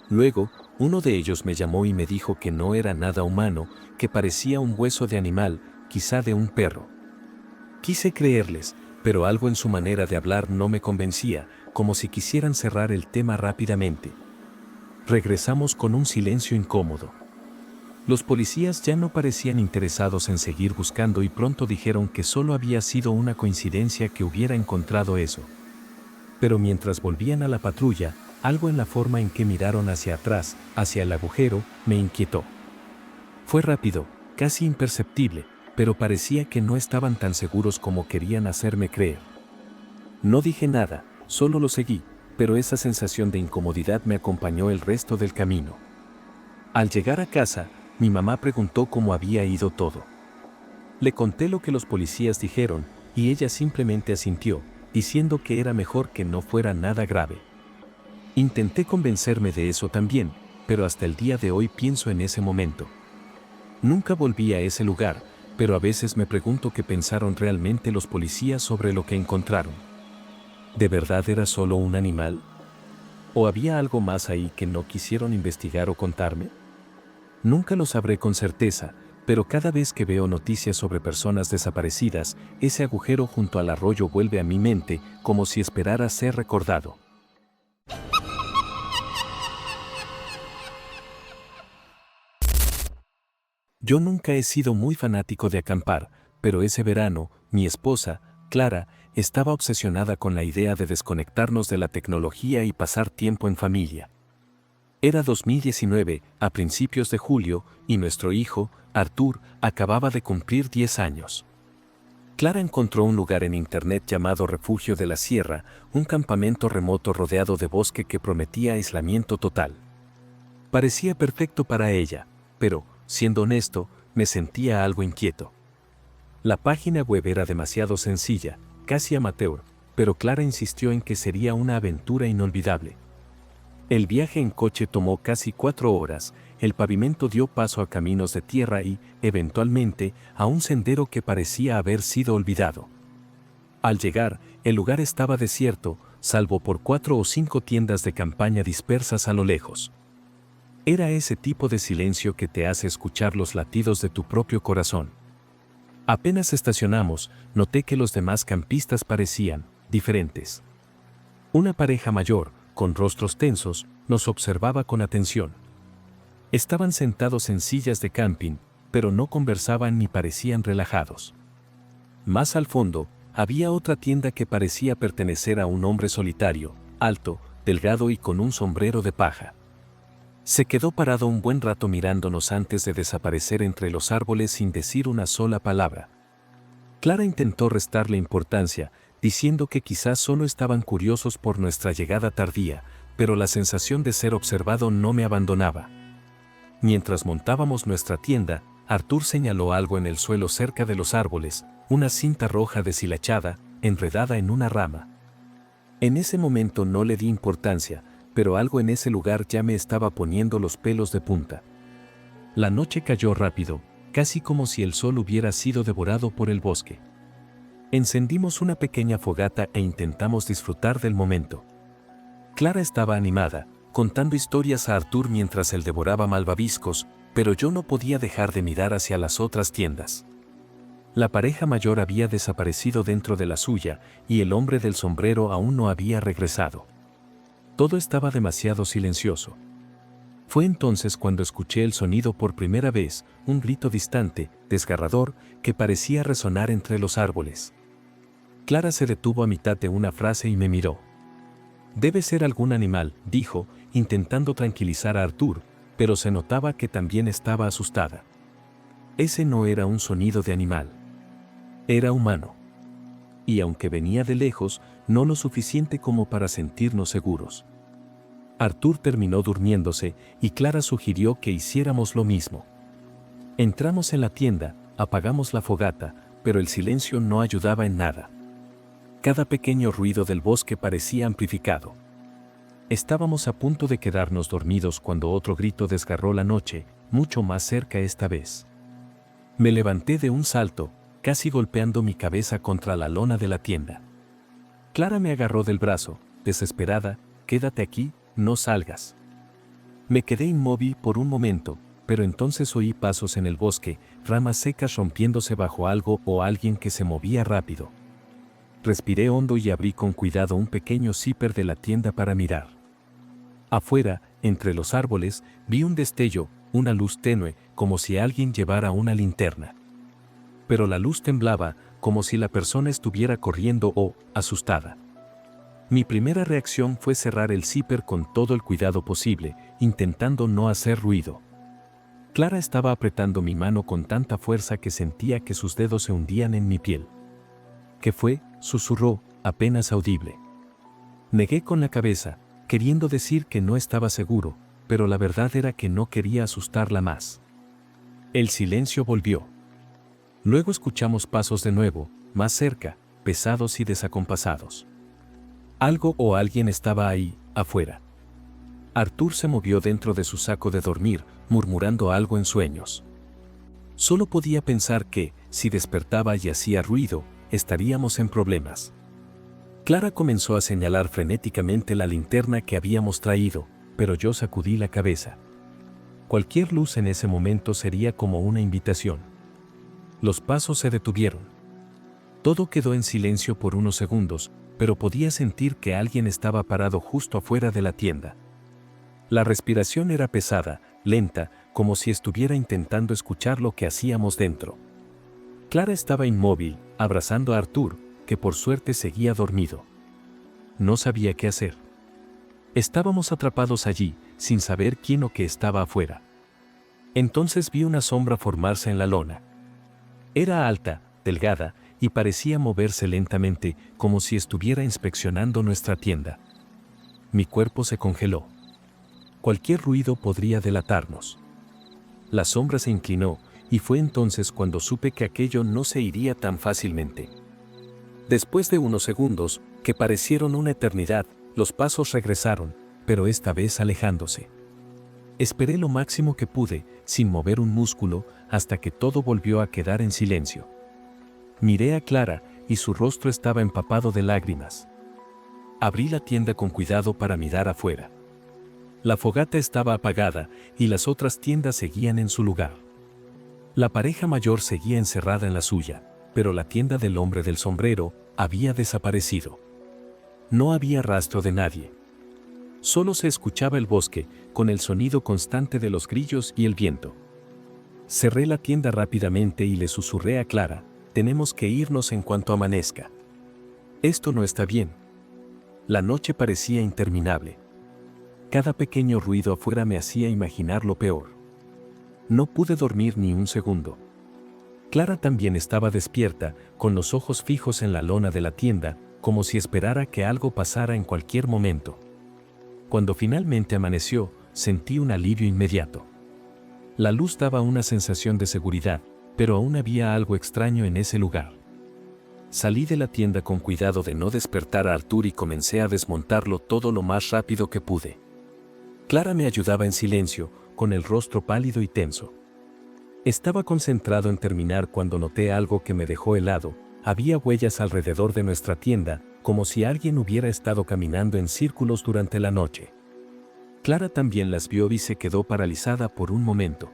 Luego, uno de ellos me llamó y me dijo que no era nada humano, que parecía un hueso de animal, quizá de un perro. Quise creerles, pero algo en su manera de hablar no me convencía, como si quisieran cerrar el tema rápidamente. Regresamos con un silencio incómodo. Los policías ya no parecían interesados en seguir buscando y pronto dijeron que solo había sido una coincidencia que hubiera encontrado eso. Pero mientras volvían a la patrulla, algo en la forma en que miraron hacia atrás, hacia el agujero, me inquietó. Fue rápido, casi imperceptible, pero parecía que no estaban tan seguros como querían hacerme creer. No dije nada, solo lo seguí, pero esa sensación de incomodidad me acompañó el resto del camino. Al llegar a casa, mi mamá preguntó cómo había ido todo. Le conté lo que los policías dijeron, y ella simplemente asintió, diciendo que era mejor que no fuera nada grave. Intenté convencerme de eso también, pero hasta el día de hoy pienso en ese momento. Nunca volví a ese lugar, pero a veces me pregunto qué pensaron realmente los policías sobre lo que encontraron. ¿De verdad era solo un animal? ¿O había algo más ahí que no quisieron investigar o contarme? Nunca lo sabré con certeza, pero cada vez que veo noticias sobre personas desaparecidas, ese agujero junto al arroyo vuelve a mi mente como si esperara ser recordado. Yo nunca he sido muy fanático de acampar, pero ese verano, mi esposa, Clara, estaba obsesionada con la idea de desconectarnos de la tecnología y pasar tiempo en familia. Era 2019, a principios de julio, y nuestro hijo, Artur, acababa de cumplir 10 años. Clara encontró un lugar en internet llamado Refugio de la Sierra, un campamento remoto rodeado de bosque que prometía aislamiento total. Parecía perfecto para ella, pero, siendo honesto, me sentía algo inquieto. La página web era demasiado sencilla, casi amateur, pero Clara insistió en que sería una aventura inolvidable. El viaje en coche tomó casi 4 horas, el pavimento dio paso a caminos de tierra y, eventualmente, a un sendero que parecía haber sido olvidado. Al llegar, el lugar estaba desierto, salvo por 4 o 5 tiendas de campaña dispersas a lo lejos. Era ese tipo de silencio que te hace escuchar los latidos de tu propio corazón. Apenas estacionamos, noté que los demás campistas parecían diferentes. Una pareja mayor, con rostros tensos, nos observaba con atención. Estaban sentados en sillas de camping, pero no conversaban ni parecían relajados. Más al fondo, había otra tienda que parecía pertenecer a un hombre solitario, alto, delgado y con un sombrero de paja. Se quedó parado un buen rato mirándonos antes de desaparecer entre los árboles sin decir una sola palabra. Clara intentó restarle importancia, diciendo que quizás solo estaban curiosos por nuestra llegada tardía, pero la sensación de ser observado no me abandonaba. Mientras montábamos nuestra tienda, Artur señaló algo en el suelo cerca de los árboles, una cinta roja deshilachada, enredada en una rama. En ese momento no le di importancia, pero algo en ese lugar ya me estaba poniendo los pelos de punta. La noche cayó rápido, casi como si el sol hubiera sido devorado por el bosque. Encendimos una pequeña fogata e intentamos disfrutar del momento. Clara estaba animada, contando historias a Artur mientras él devoraba malvaviscos, pero yo no podía dejar de mirar hacia las otras tiendas. La pareja mayor había desaparecido dentro de la suya y el hombre del sombrero aún no había regresado. Todo estaba demasiado silencioso. Fue entonces cuando escuché el sonido por primera vez, un grito distante, desgarrador, que parecía resonar entre los árboles. Clara se detuvo a mitad de una frase y me miró. «Debe ser algún animal», dijo, intentando tranquilizar a Artur, pero se notaba que también estaba asustada. Ese no era un sonido de animal. Era humano. Y aunque venía de lejos, no lo suficiente como para sentirnos seguros. Artur terminó durmiéndose y Clara sugirió que hiciéramos lo mismo. Entramos en la tienda, apagamos la fogata, pero el silencio no ayudaba en nada. Cada pequeño ruido del bosque parecía amplificado. Estábamos a punto de quedarnos dormidos cuando otro grito desgarró la noche, mucho más cerca esta vez. Me levanté de un salto, casi golpeando mi cabeza contra la lona de la tienda. Clara me agarró del brazo, desesperada. «Quédate aquí, no salgas». Me quedé inmóvil por un momento, pero entonces oí pasos en el bosque, ramas secas rompiéndose bajo algo o alguien que se movía rápido. Respiré hondo y abrí con cuidado un pequeño zíper de la tienda para mirar. Afuera, entre los árboles, vi un destello, una luz tenue, como si alguien llevara una linterna. Pero la luz temblaba, como si la persona estuviera corriendo o asustada. Mi primera reacción fue cerrar el zíper con todo el cuidado posible, intentando no hacer ruido. Clara estaba apretando mi mano con tanta fuerza que sentía que sus dedos se hundían en mi piel. «¿Qué fue?», susurró, apenas audible. Negué con la cabeza, queriendo decir que no estaba seguro, pero la verdad era que no quería asustarla más. El silencio volvió. Luego escuchamos pasos de nuevo, más cerca, pesados y desacompasados. Algo o alguien estaba ahí, afuera. Artur se movió dentro de su saco de dormir, murmurando algo en sueños. Solo podía pensar que, si despertaba y hacía ruido, estaríamos en problemas. Clara comenzó a señalar frenéticamente la linterna que habíamos traído, pero yo sacudí la cabeza. Cualquier luz en ese momento sería como una invitación. Los pasos se detuvieron. Todo quedó en silencio por unos segundos, pero podía sentir que alguien estaba parado justo afuera de la tienda. La respiración era pesada, lenta, como si estuviera intentando escuchar lo que hacíamos dentro. Clara estaba inmóvil, abrazando a Artur, que por suerte seguía dormido. No sabía qué hacer. Estábamos atrapados allí, sin saber quién o qué estaba afuera. Entonces vi una sombra formarse en la lona. Era alta, delgada, y parecía moverse lentamente, como si estuviera inspeccionando nuestra tienda. Mi cuerpo se congeló. Cualquier ruido podría delatarnos. La sombra se inclinó, y fue entonces cuando supe que aquello no se iría tan fácilmente. Después de unos segundos, que parecieron una eternidad, los pasos regresaron, pero esta vez alejándose. Esperé lo máximo que pude, sin mover un músculo, hasta que todo volvió a quedar en silencio. Miré a Clara, y su rostro estaba empapado de lágrimas. Abrí la tienda con cuidado para mirar afuera. La fogata estaba apagada, y las otras tiendas seguían en su lugar. La pareja mayor seguía encerrada en la suya, pero la tienda del hombre del sombrero había desaparecido. No había rastro de nadie. Solo se escuchaba el bosque, con el sonido constante de los grillos y el viento. Cerré la tienda rápidamente y le susurré a Clara: tenemos que irnos en cuanto amanezca. Esto no está bien. La noche parecía interminable. Cada pequeño ruido afuera me hacía imaginar lo peor. No pude dormir ni un segundo. Clara también estaba despierta, con los ojos fijos en la lona de la tienda, como si esperara que algo pasara en cualquier momento. Cuando finalmente amaneció, sentí un alivio inmediato. La luz daba una sensación de seguridad, pero aún había algo extraño en ese lugar. Salí de la tienda con cuidado de no despertar a Arthur y comencé a desmontarlo todo lo más rápido que pude. Clara me ayudaba en silencio, con el rostro pálido y tenso. Estaba concentrado en terminar cuando noté algo que me dejó helado. Había huellas alrededor de nuestra tienda, como si alguien hubiera estado caminando en círculos durante la noche. Clara también las vio y se quedó paralizada por un momento.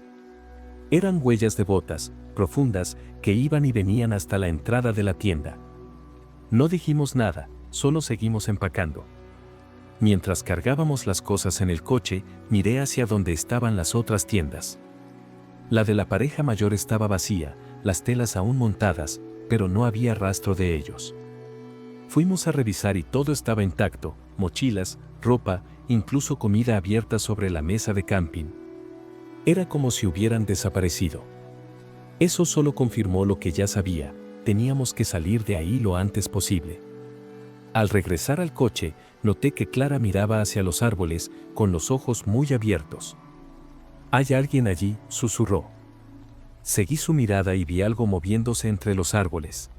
Eran huellas de botas, profundas, que iban y venían hasta la entrada de la tienda. No dijimos nada, solo seguimos empacando. Mientras cargábamos las cosas en el coche, miré hacia donde estaban las otras tiendas. La de la pareja mayor estaba vacía, las telas aún montadas, pero no había rastro de ellos. Fuimos a revisar y todo estaba intacto: mochilas, ropa, incluso comida abierta sobre la mesa de camping. Era como si hubieran desaparecido. Eso solo confirmó lo que ya sabía: teníamos que salir de ahí lo antes posible. Al regresar al coche, noté que Clara miraba hacia los árboles, con los ojos muy abiertos. «¿Hay alguien allí?», susurró. Seguí su mirada y vi algo moviéndose entre los árboles.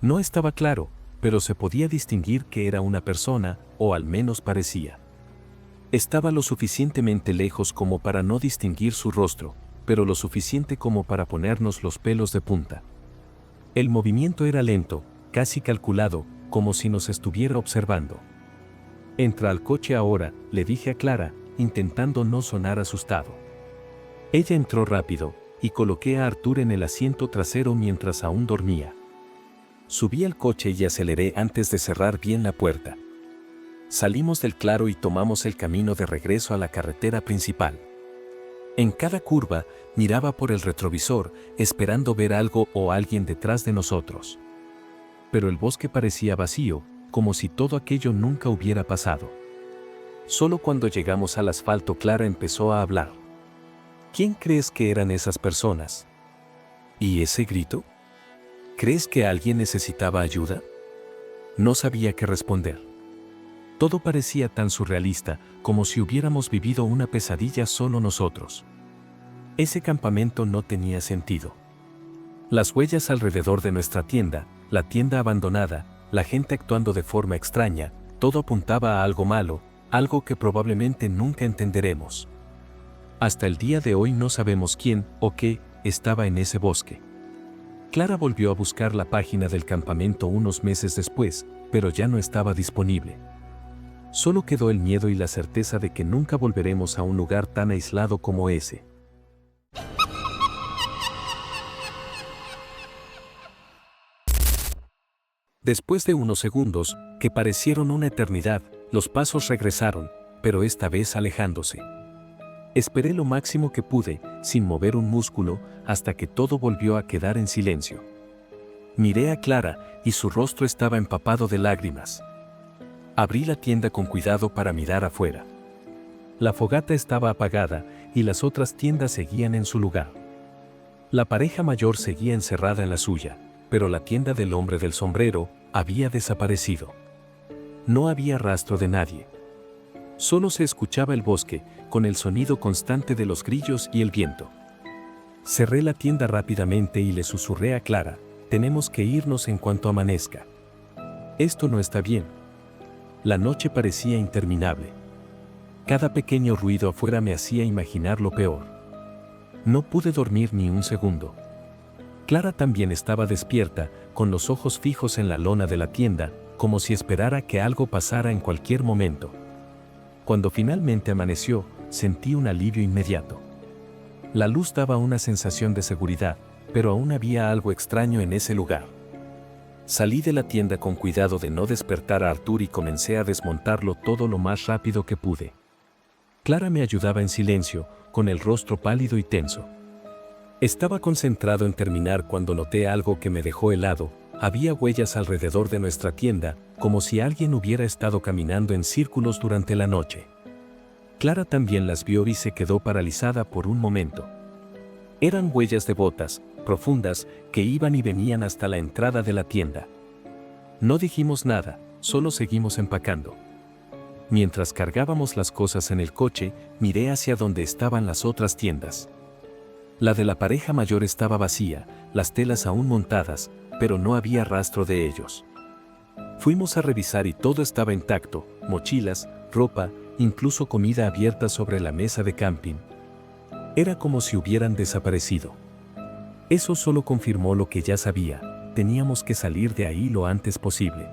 No estaba claro, pero se podía distinguir que era una persona, o al menos parecía. Estaba lo suficientemente lejos como para no distinguir su rostro, pero lo suficiente como para ponernos los pelos de punta. El movimiento era lento, casi calculado, como si nos estuviera observando. «Entra al coche ahora», le dije a Clara, intentando no sonar asustado. Ella entró rápido, y coloqué a Arthur en el asiento trasero mientras aún dormía. Subí al coche y aceleré antes de cerrar bien la puerta. Salimos del claro y tomamos el camino de regreso a la carretera principal. En cada curva, miraba por el retrovisor, esperando ver algo o alguien detrás de nosotros. Pero el bosque parecía vacío, como si todo aquello nunca hubiera pasado. Solo cuando llegamos al asfalto, Clara empezó a hablar. «¿Quién crees que eran esas personas? ¿Y ese grito? ¿Crees que alguien necesitaba ayuda?». No sabía qué responder. Todo parecía tan surrealista, como si hubiéramos vivido una pesadilla solo nosotros. Ese campamento no tenía sentido. Las huellas alrededor de nuestra tienda, la tienda abandonada, la gente actuando de forma extraña, todo apuntaba a algo malo, algo que probablemente nunca entenderemos. Hasta el día de hoy no sabemos quién o qué estaba en ese bosque. Clara volvió a buscar la página del campamento unos meses después, pero ya no estaba disponible. Solo quedó el miedo y la certeza de que nunca volveremos a un lugar tan aislado como ese. Después de unos segundos, que parecieron una eternidad, los pasos regresaron, pero esta vez alejándose. Esperé lo máximo que pude, sin mover un músculo, hasta que todo volvió a quedar en silencio. Miré a Clara, y su rostro estaba empapado de lágrimas. Abrí la tienda con cuidado para mirar afuera. La fogata estaba apagada, y las otras tiendas seguían en su lugar. La pareja mayor seguía encerrada en la suya, pero la tienda del hombre del sombrero había desaparecido. No había rastro de nadie. Solo se escuchaba el bosque, con el sonido constante de los grillos y el viento. Cerré la tienda rápidamente y le susurré a Clara: tenemos que irnos en cuanto amanezca. Esto no está bien. La noche parecía interminable. Cada pequeño ruido afuera me hacía imaginar lo peor. No pude dormir ni un segundo. Clara también estaba despierta, con los ojos fijos en la lona de la tienda, como si esperara que algo pasara en cualquier momento. Cuando finalmente amaneció, sentí un alivio inmediato. La luz daba una sensación de seguridad, pero aún había algo extraño en ese lugar. Salí de la tienda con cuidado de no despertar a Arthur y comencé a desmontarlo todo lo más rápido que pude. Clara me ayudaba en silencio, con el rostro pálido y tenso. Estaba concentrado en terminar cuando noté algo que me dejó helado. Había huellas alrededor de nuestra tienda, como si alguien hubiera estado caminando en círculos durante la noche. Clara también las vio y se quedó paralizada por un momento. Eran huellas de botas, profundas, que iban y venían hasta la entrada de la tienda. No dijimos nada, solo seguimos empacando. Mientras cargábamos las cosas en el coche, miré hacia donde estaban las otras tiendas. La de la pareja mayor estaba vacía, las telas aún montadas, pero no había rastro de ellos. Fuimos a revisar y todo estaba intacto: mochilas, ropa, incluso comida abierta sobre la mesa de camping. Era como si hubieran desaparecido. Eso solo confirmó lo que ya sabía: teníamos que salir de ahí lo antes posible.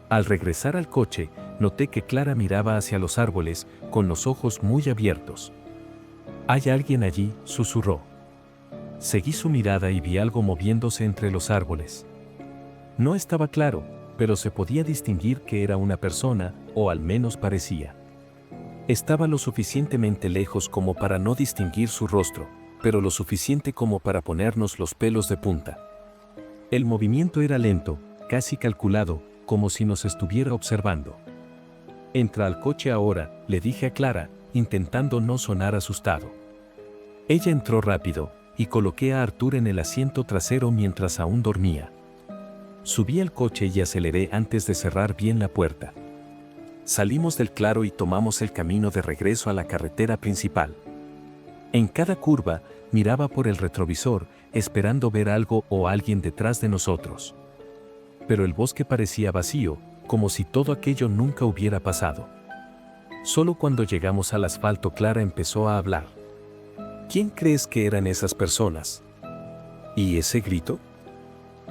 Al regresar al coche, noté que Clara miraba hacia los árboles, con los ojos muy abiertos. «¿Hay alguien allí?», susurró. Seguí su mirada y vi algo moviéndose entre los árboles. No estaba claro, pero se podía distinguir que era una persona, o al menos parecía. Estaba lo suficientemente lejos como para no distinguir su rostro, pero lo suficiente como para ponernos los pelos de punta. El movimiento era lento, casi calculado, como si nos estuviera observando. «Entra al coche ahora», le dije a Clara, intentando no sonar asustado. Ella entró rápido, y coloqué a Arthur en el asiento trasero mientras aún dormía. Subí al coche y aceleré antes de cerrar bien la puerta. Salimos del claro y tomamos el camino de regreso a la carretera principal. En cada curva, miraba por el retrovisor, esperando ver algo o alguien detrás de nosotros. Pero el bosque parecía vacío, como si todo aquello nunca hubiera pasado. Solo cuando llegamos al asfalto, Clara empezó a hablar. «¿Quién crees que eran esas personas? ¿Y ese grito?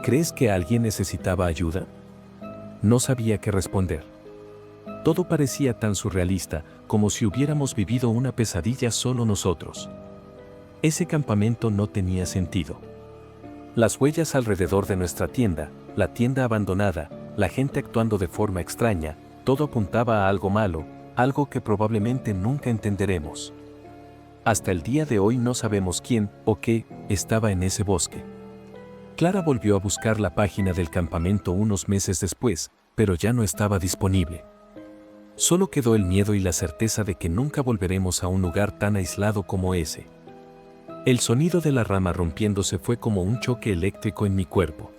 ¿Crees que alguien necesitaba ayuda?». No sabía qué responder. Todo parecía tan surrealista, como si hubiéramos vivido una pesadilla solo nosotros. Ese campamento no tenía sentido. Las huellas alrededor de nuestra tienda, la tienda abandonada, la gente actuando de forma extraña, todo apuntaba a algo malo, algo que probablemente nunca entenderemos. Hasta el día de hoy no sabemos quién o qué estaba en ese bosque. Clara volvió a buscar la página del campamento unos meses después, pero ya no estaba disponible. Solo quedó el miedo y la certeza de que nunca volveremos a un lugar tan aislado como ese. El sonido de la rama rompiéndose fue como un choque eléctrico en mi cuerpo.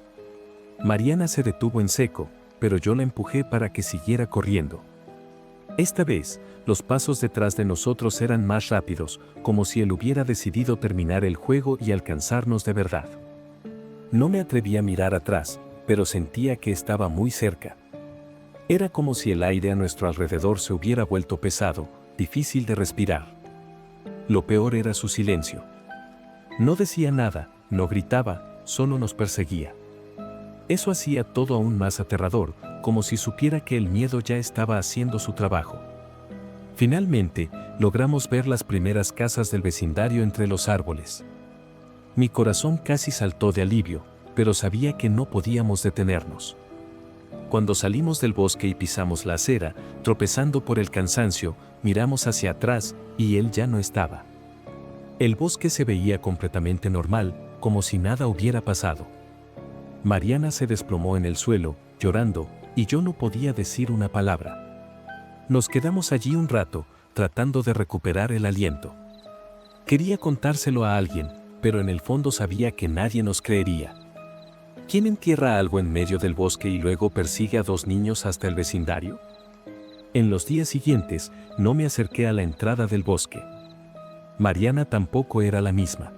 Mariana se detuvo en seco, pero yo la empujé para que siguiera corriendo. Esta vez, los pasos detrás de nosotros eran más rápidos, como si él hubiera decidido terminar el juego y alcanzarnos de verdad. No me atreví a mirar atrás, pero sentía que estaba muy cerca. Era como si el aire a nuestro alrededor se hubiera vuelto pesado, difícil de respirar. Lo peor era su silencio. No decía nada, no gritaba, solo nos perseguía. Eso hacía todo aún más aterrador, como si supiera que el miedo ya estaba haciendo su trabajo. Finalmente, logramos ver las primeras casas del vecindario entre los árboles. Mi corazón casi saltó de alivio, pero sabía que no podíamos detenernos. Cuando salimos del bosque y pisamos la acera, tropezando por el cansancio, miramos hacia atrás, y él ya no estaba. El bosque se veía completamente normal, como si nada hubiera pasado. Mariana se desplomó en el suelo, llorando, y yo no podía decir una palabra. Nos quedamos allí un rato, tratando de recuperar el aliento. Quería contárselo a alguien, pero en el fondo sabía que nadie nos creería. ¿Quién entierra algo en medio del bosque y luego persigue a 2 niños hasta el vecindario? En los días siguientes, no me acerqué a la entrada del bosque. Mariana tampoco era la misma.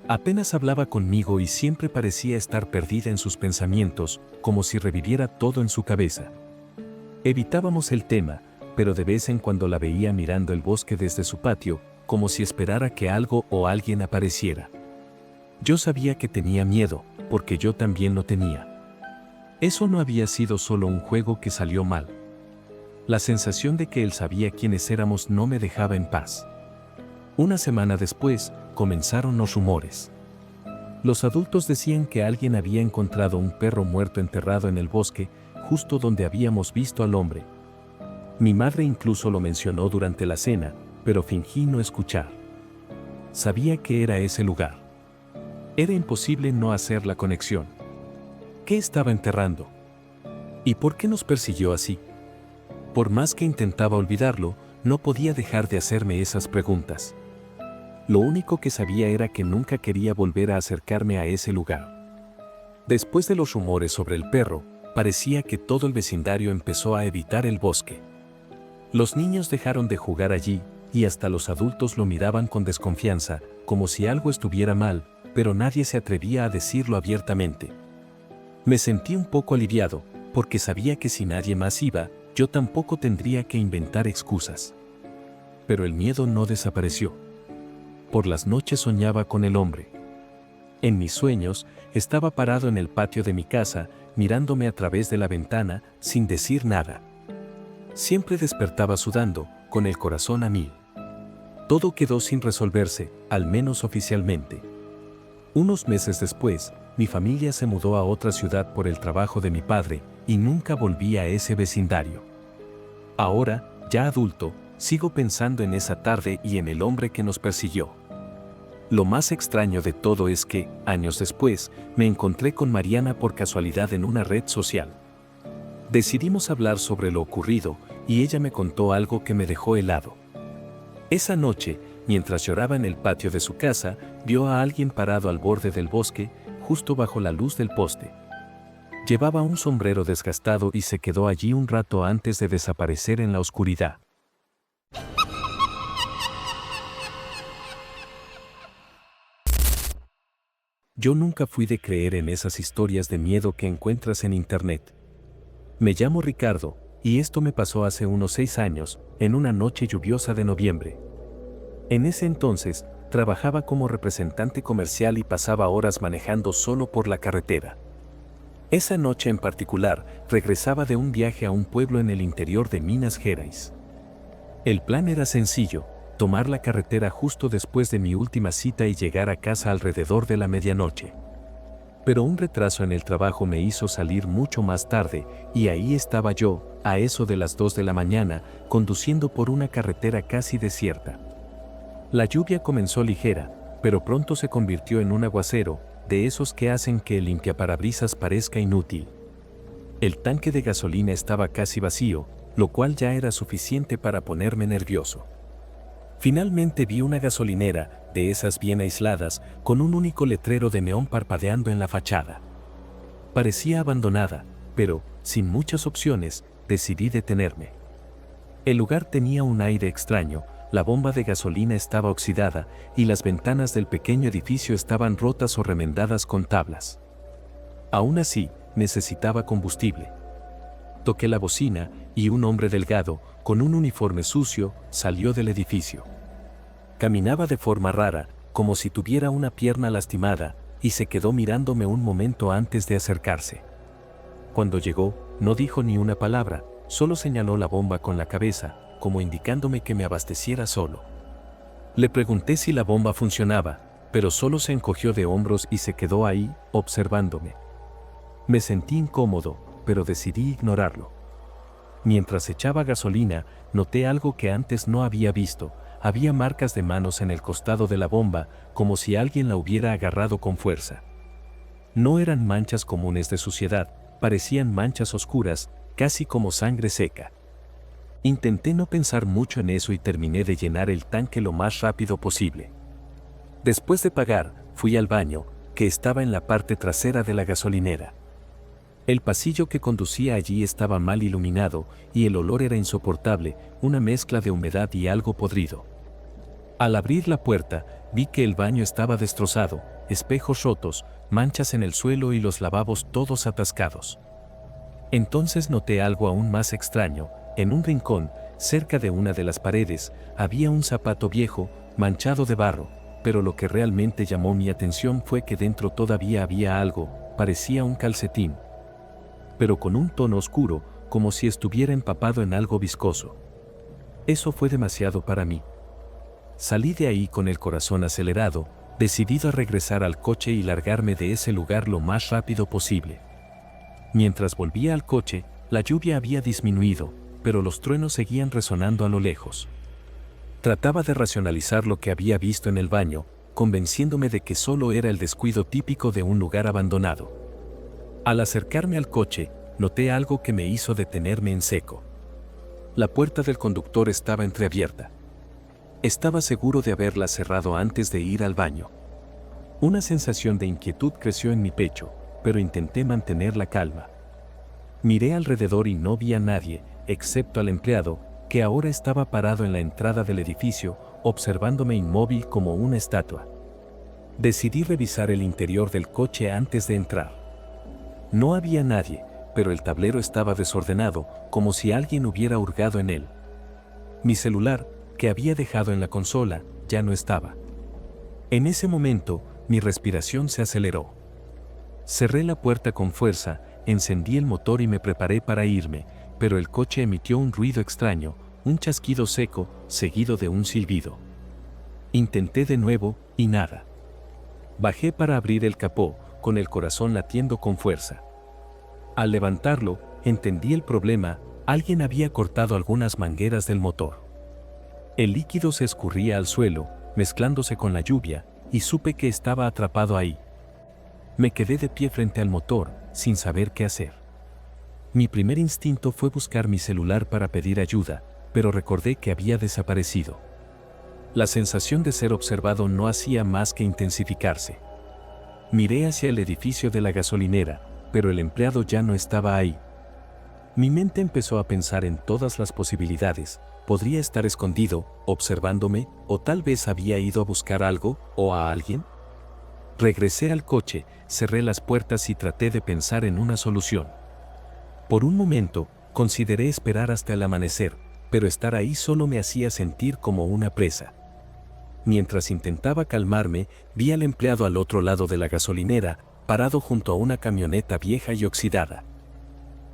Apenas hablaba conmigo y siempre parecía estar perdida en sus pensamientos, como si reviviera todo en su cabeza. Evitábamos el tema, pero de vez en cuando la veía mirando el bosque desde su patio, como si esperara que algo o alguien apareciera. Yo sabía que tenía miedo, porque yo también lo tenía. Eso no había sido solo un juego que salió mal. La sensación de que él sabía quiénes éramos no me dejaba en paz. Una semana después, comenzaron los rumores. Los adultos decían que alguien había encontrado un perro muerto enterrado en el bosque, justo donde habíamos visto al hombre. Mi madre incluso lo mencionó durante la cena, pero fingí no escuchar. Sabía que era ese lugar. Era imposible no hacer la conexión. ¿Qué estaba enterrando? ¿Y por qué nos persiguió así? Por más que intentaba olvidarlo, no podía dejar de hacerme esas preguntas. Lo único que sabía era que nunca quería volver a acercarme a ese lugar. Después de los rumores sobre el perro, parecía que todo el vecindario empezó a evitar el bosque. Los niños dejaron de jugar allí, y hasta los adultos lo miraban con desconfianza, como si algo estuviera mal, pero nadie se atrevía a decirlo abiertamente. Me sentí un poco aliviado, porque sabía que si nadie más iba, yo tampoco tendría que inventar excusas. Pero el miedo no desapareció. Por las noches soñaba con el hombre. En mis sueños, estaba parado en el patio de mi casa, mirándome a través de la ventana, sin decir nada. Siempre despertaba sudando, con el corazón a mil. Todo quedó sin resolverse, al menos oficialmente. Unos meses después, mi familia se mudó a otra ciudad por el trabajo de mi padre, y nunca volví a ese vecindario. Ahora, ya adulto, sigo pensando en esa tarde y en el hombre que nos persiguió. Lo más extraño de todo es que, años después, me encontré con Mariana por casualidad en una red social. Decidimos hablar sobre lo ocurrido, y ella me contó algo que me dejó helado. Esa noche, mientras lloraba en el patio de su casa, vio a alguien parado al borde del bosque, justo bajo la luz del poste. Llevaba un sombrero desgastado y se quedó allí un rato antes de desaparecer en la oscuridad. Yo nunca fui de creer en esas historias de miedo que encuentras en internet. Me llamo Ricardo, y esto me pasó hace unos 6 años, en una noche lluviosa de noviembre. En ese entonces, trabajaba como representante comercial y pasaba horas manejando solo por la carretera. Esa noche en particular, regresaba de un viaje a un pueblo en el interior de Minas Gerais. El plan era sencillo: tomar la carretera justo después de mi última cita y llegar a casa alrededor de la medianoche. Pero un retraso en el trabajo me hizo salir mucho más tarde, y ahí estaba yo, a eso de las 2 de la mañana, conduciendo por una carretera casi desierta. La lluvia comenzó ligera, pero pronto se convirtió en un aguacero, de esos que hacen que el limpiaparabrisas parezca inútil. El tanque de gasolina estaba casi vacío, lo cual ya era suficiente para ponerme nervioso. Finalmente vi una gasolinera, de esas bien aisladas, con un único letrero de neón parpadeando en la fachada. Parecía abandonada, pero, sin muchas opciones, decidí detenerme. El lugar tenía un aire extraño, la bomba de gasolina estaba oxidada, y las ventanas del pequeño edificio estaban rotas o remendadas con tablas. Aún así, necesitaba combustible. Toqué la bocina, y un hombre delgado, con un uniforme sucio, salió del edificio. Caminaba de forma rara, como si tuviera una pierna lastimada, y se quedó mirándome un momento antes de acercarse. Cuando llegó, no dijo ni una palabra, solo señaló la bomba con la cabeza, como indicándome que me abasteciera solo. Le pregunté si la bomba funcionaba, pero solo se encogió de hombros y se quedó ahí, observándome. Me sentí incómodo, pero decidí ignorarlo. Mientras echaba gasolina, noté algo que antes no había visto: había marcas de manos en el costado de la bomba, como si alguien la hubiera agarrado con fuerza. No eran manchas comunes de suciedad, parecían manchas oscuras, casi como sangre seca. Intenté no pensar mucho en eso y terminé de llenar el tanque lo más rápido posible. Después de pagar, fui al baño, que estaba en la parte trasera de la gasolinera. El pasillo que conducía allí estaba mal iluminado y el olor era insoportable, una mezcla de humedad y algo podrido. Al abrir la puerta, vi que el baño estaba destrozado, espejos rotos, manchas en el suelo y los lavabos todos atascados. Entonces noté algo aún más extraño. En un rincón, cerca de una de las paredes, había un zapato viejo, manchado de barro, pero lo que realmente llamó mi atención fue que dentro todavía había algo, parecía un calcetín, pero con un tono oscuro, como si estuviera empapado en algo viscoso. Eso fue demasiado para mí. Salí de ahí con el corazón acelerado, decidido a regresar al coche y largarme de ese lugar lo más rápido posible. Mientras volvía al coche, la lluvia había disminuido, pero los truenos seguían resonando a lo lejos. Trataba de racionalizar lo que había visto en el baño, convenciéndome de que solo era el descuido típico de un lugar abandonado. Al acercarme al coche, noté algo que me hizo detenerme en seco. La puerta del conductor estaba entreabierta. Estaba seguro de haberla cerrado antes de ir al baño. Una sensación de inquietud creció en mi pecho, pero intenté mantener la calma. Miré alrededor y no vi a nadie, excepto al empleado, que ahora estaba parado en la entrada del edificio, observándome inmóvil como una estatua. Decidí revisar el interior del coche antes de entrar. No había nadie, pero el tablero estaba desordenado, como si alguien hubiera hurgado en él. Mi celular, que había dejado en la consola, ya no estaba. En ese momento, mi respiración se aceleró. Cerré la puerta con fuerza, encendí el motor y me preparé para irme, pero el coche emitió un ruido extraño, un chasquido seco, seguido de un silbido. Intenté de nuevo, y nada. Bajé para abrir el capó, con el corazón latiendo con fuerza. Al levantarlo, entendí el problema: alguien había cortado algunas mangueras del motor. El líquido se escurría al suelo, mezclándose con la lluvia, y supe que estaba atrapado ahí. Me quedé de pie frente al motor, sin saber qué hacer. Mi primer instinto fue buscar mi celular para pedir ayuda, pero recordé que había desaparecido. La sensación de ser observado no hacía más que intensificarse. Miré hacia el edificio de la gasolinera, pero el empleado ya no estaba ahí. Mi mente empezó a pensar en todas las posibilidades. Podría estar escondido, observándome, o tal vez había ido a buscar algo, o a alguien. Regresé al coche, cerré las puertas y traté de pensar en una solución. Por un momento, consideré esperar hasta el amanecer, pero estar ahí solo me hacía sentir como una presa. Mientras intentaba calmarme, vi al empleado al otro lado de la gasolinera, parado junto a una camioneta vieja y oxidada.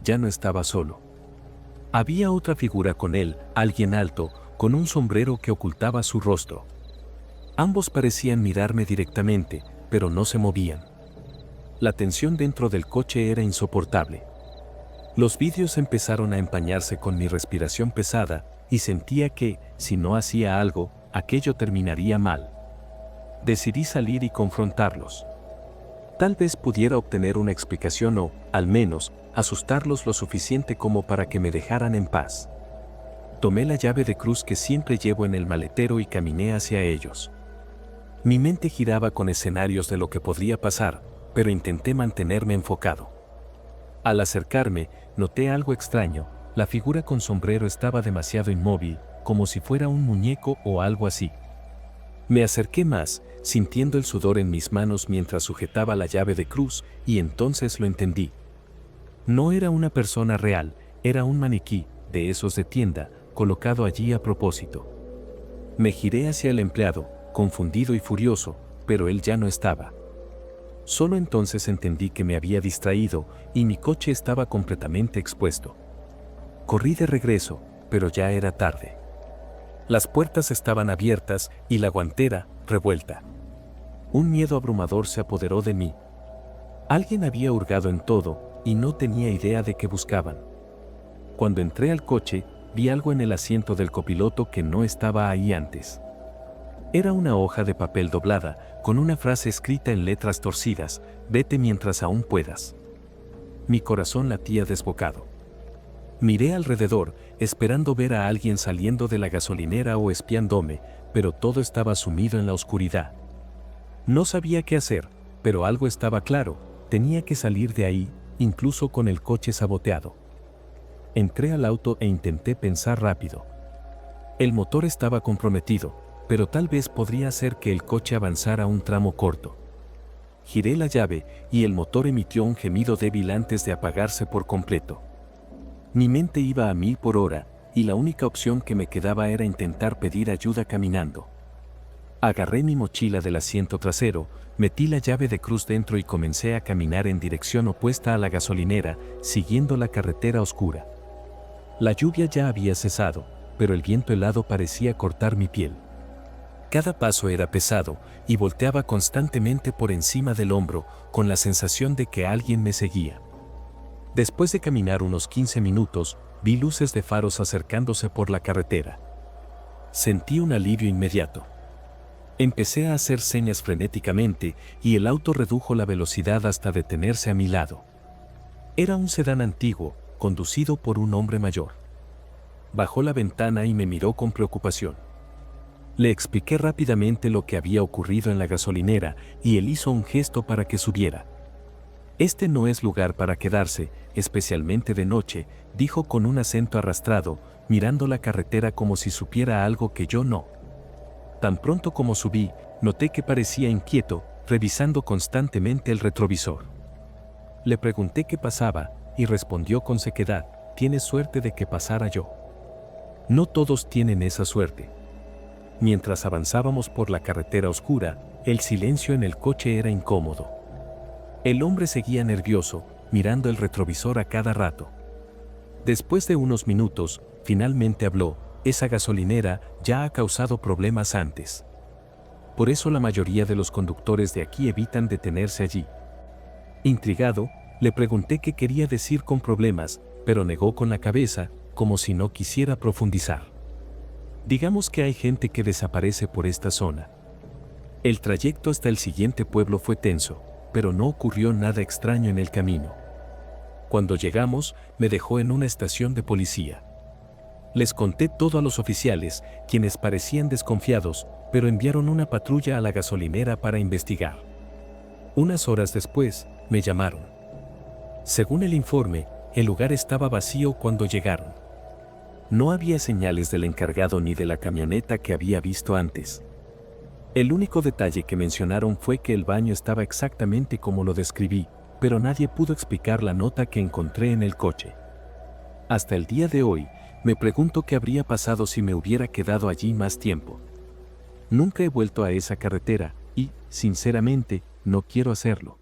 Ya no estaba solo. Había otra figura con él, alguien alto, con un sombrero que ocultaba su rostro. Ambos parecían mirarme directamente, pero no se movían. La tensión dentro del coche era insoportable. Los vidrios empezaron a empañarse con mi respiración pesada, y sentía que, si no hacía algo, aquello terminaría mal. Decidí salir y confrontarlos. Tal vez pudiera obtener una explicación o, al menos, asustarlos lo suficiente como para que me dejaran en paz. Tomé la llave de cruz que siempre llevo en el maletero y caminé hacia ellos. Mi mente giraba con escenarios de lo que podría pasar, pero intenté mantenerme enfocado. Al acercarme, noté algo extraño: la figura con sombrero estaba demasiado inmóvil, como si fuera un muñeco o algo así. Me acerqué más, sintiendo el sudor en mis manos mientras sujetaba la llave de cruz, y entonces lo entendí. No era una persona real, era un maniquí, de esos de tienda, colocado allí a propósito. Me giré hacia el empleado, confundido y furioso, pero él ya no estaba. Solo entonces entendí que me había distraído, y mi coche estaba completamente expuesto. Corrí de regreso, pero ya era tarde. Las puertas estaban abiertas y la guantera, revuelta. Un miedo abrumador se apoderó de mí. Alguien había hurgado en todo, y no tenía idea de qué buscaban. Cuando entré al coche, vi algo en el asiento del copiloto que no estaba ahí antes. Era una hoja de papel doblada, con una frase escrita en letras torcidas: «Vete mientras aún puedas». Mi corazón latía desbocado. Miré alrededor, esperando ver a alguien saliendo de la gasolinera o espiándome, pero todo estaba sumido en la oscuridad. No sabía qué hacer, pero algo estaba claro: tenía que salir de ahí, incluso con el coche saboteado. Entré al auto e intenté pensar rápido. El motor estaba comprometido, pero tal vez podría hacer que el coche avanzara un tramo corto. Giré la llave y el motor emitió un gemido débil antes de apagarse por completo. Mi mente iba a 1000 por hora, y la única opción que me quedaba era intentar pedir ayuda caminando. Agarré mi mochila del asiento trasero, metí la llave de cruz dentro y comencé a caminar en dirección opuesta a la gasolinera, siguiendo la carretera oscura. La lluvia ya había cesado, pero el viento helado parecía cortar mi piel. Cada paso era pesado y volteaba constantemente por encima del hombro, con la sensación de que alguien me seguía. Después de caminar unos 15 minutos, vi luces de faros acercándose por la carretera. Sentí un alivio inmediato. Empecé a hacer señas frenéticamente y el auto redujo la velocidad hasta detenerse a mi lado. Era un sedán antiguo, conducido por un hombre mayor. Bajó la ventana y me miró con preocupación. Le expliqué rápidamente lo que había ocurrido en la gasolinera y él hizo un gesto para que subiera. «Este no es lugar para quedarse, especialmente de noche», dijo con un acento arrastrado, mirando la carretera como si supiera algo que yo no. Tan pronto como subí, noté que parecía inquieto, revisando constantemente el retrovisor. Le pregunté qué pasaba, y respondió con sequedad: «Tienes suerte de que pasara yo». No todos tienen esa suerte. Mientras avanzábamos por la carretera oscura, el silencio en el coche era incómodo. El hombre seguía nervioso, mirando el retrovisor a cada rato. Después de unos minutos, finalmente habló: «Esa gasolinera ya ha causado problemas antes. Por eso la mayoría de los conductores de aquí evitan detenerse allí». Intrigado, le pregunté qué quería decir con problemas, pero negó con la cabeza, como si no quisiera profundizar. «Digamos que hay gente que desaparece por esta zona». El trayecto hasta el siguiente pueblo fue tenso, pero no ocurrió nada extraño en el camino. Cuando llegamos, me dejó en una estación de policía. Les conté todo a los oficiales, quienes parecían desconfiados, pero enviaron una patrulla a la gasolinera para investigar. Unas horas después, me llamaron. Según el informe, el lugar estaba vacío cuando llegaron. No había señales del encargado ni de la camioneta que había visto antes. El único detalle que mencionaron fue que el baño estaba exactamente como lo describí, pero nadie pudo explicar la nota que encontré en el coche. Hasta el día de hoy, me pregunto qué habría pasado si me hubiera quedado allí más tiempo. Nunca he vuelto a esa carretera y, sinceramente, no quiero hacerlo.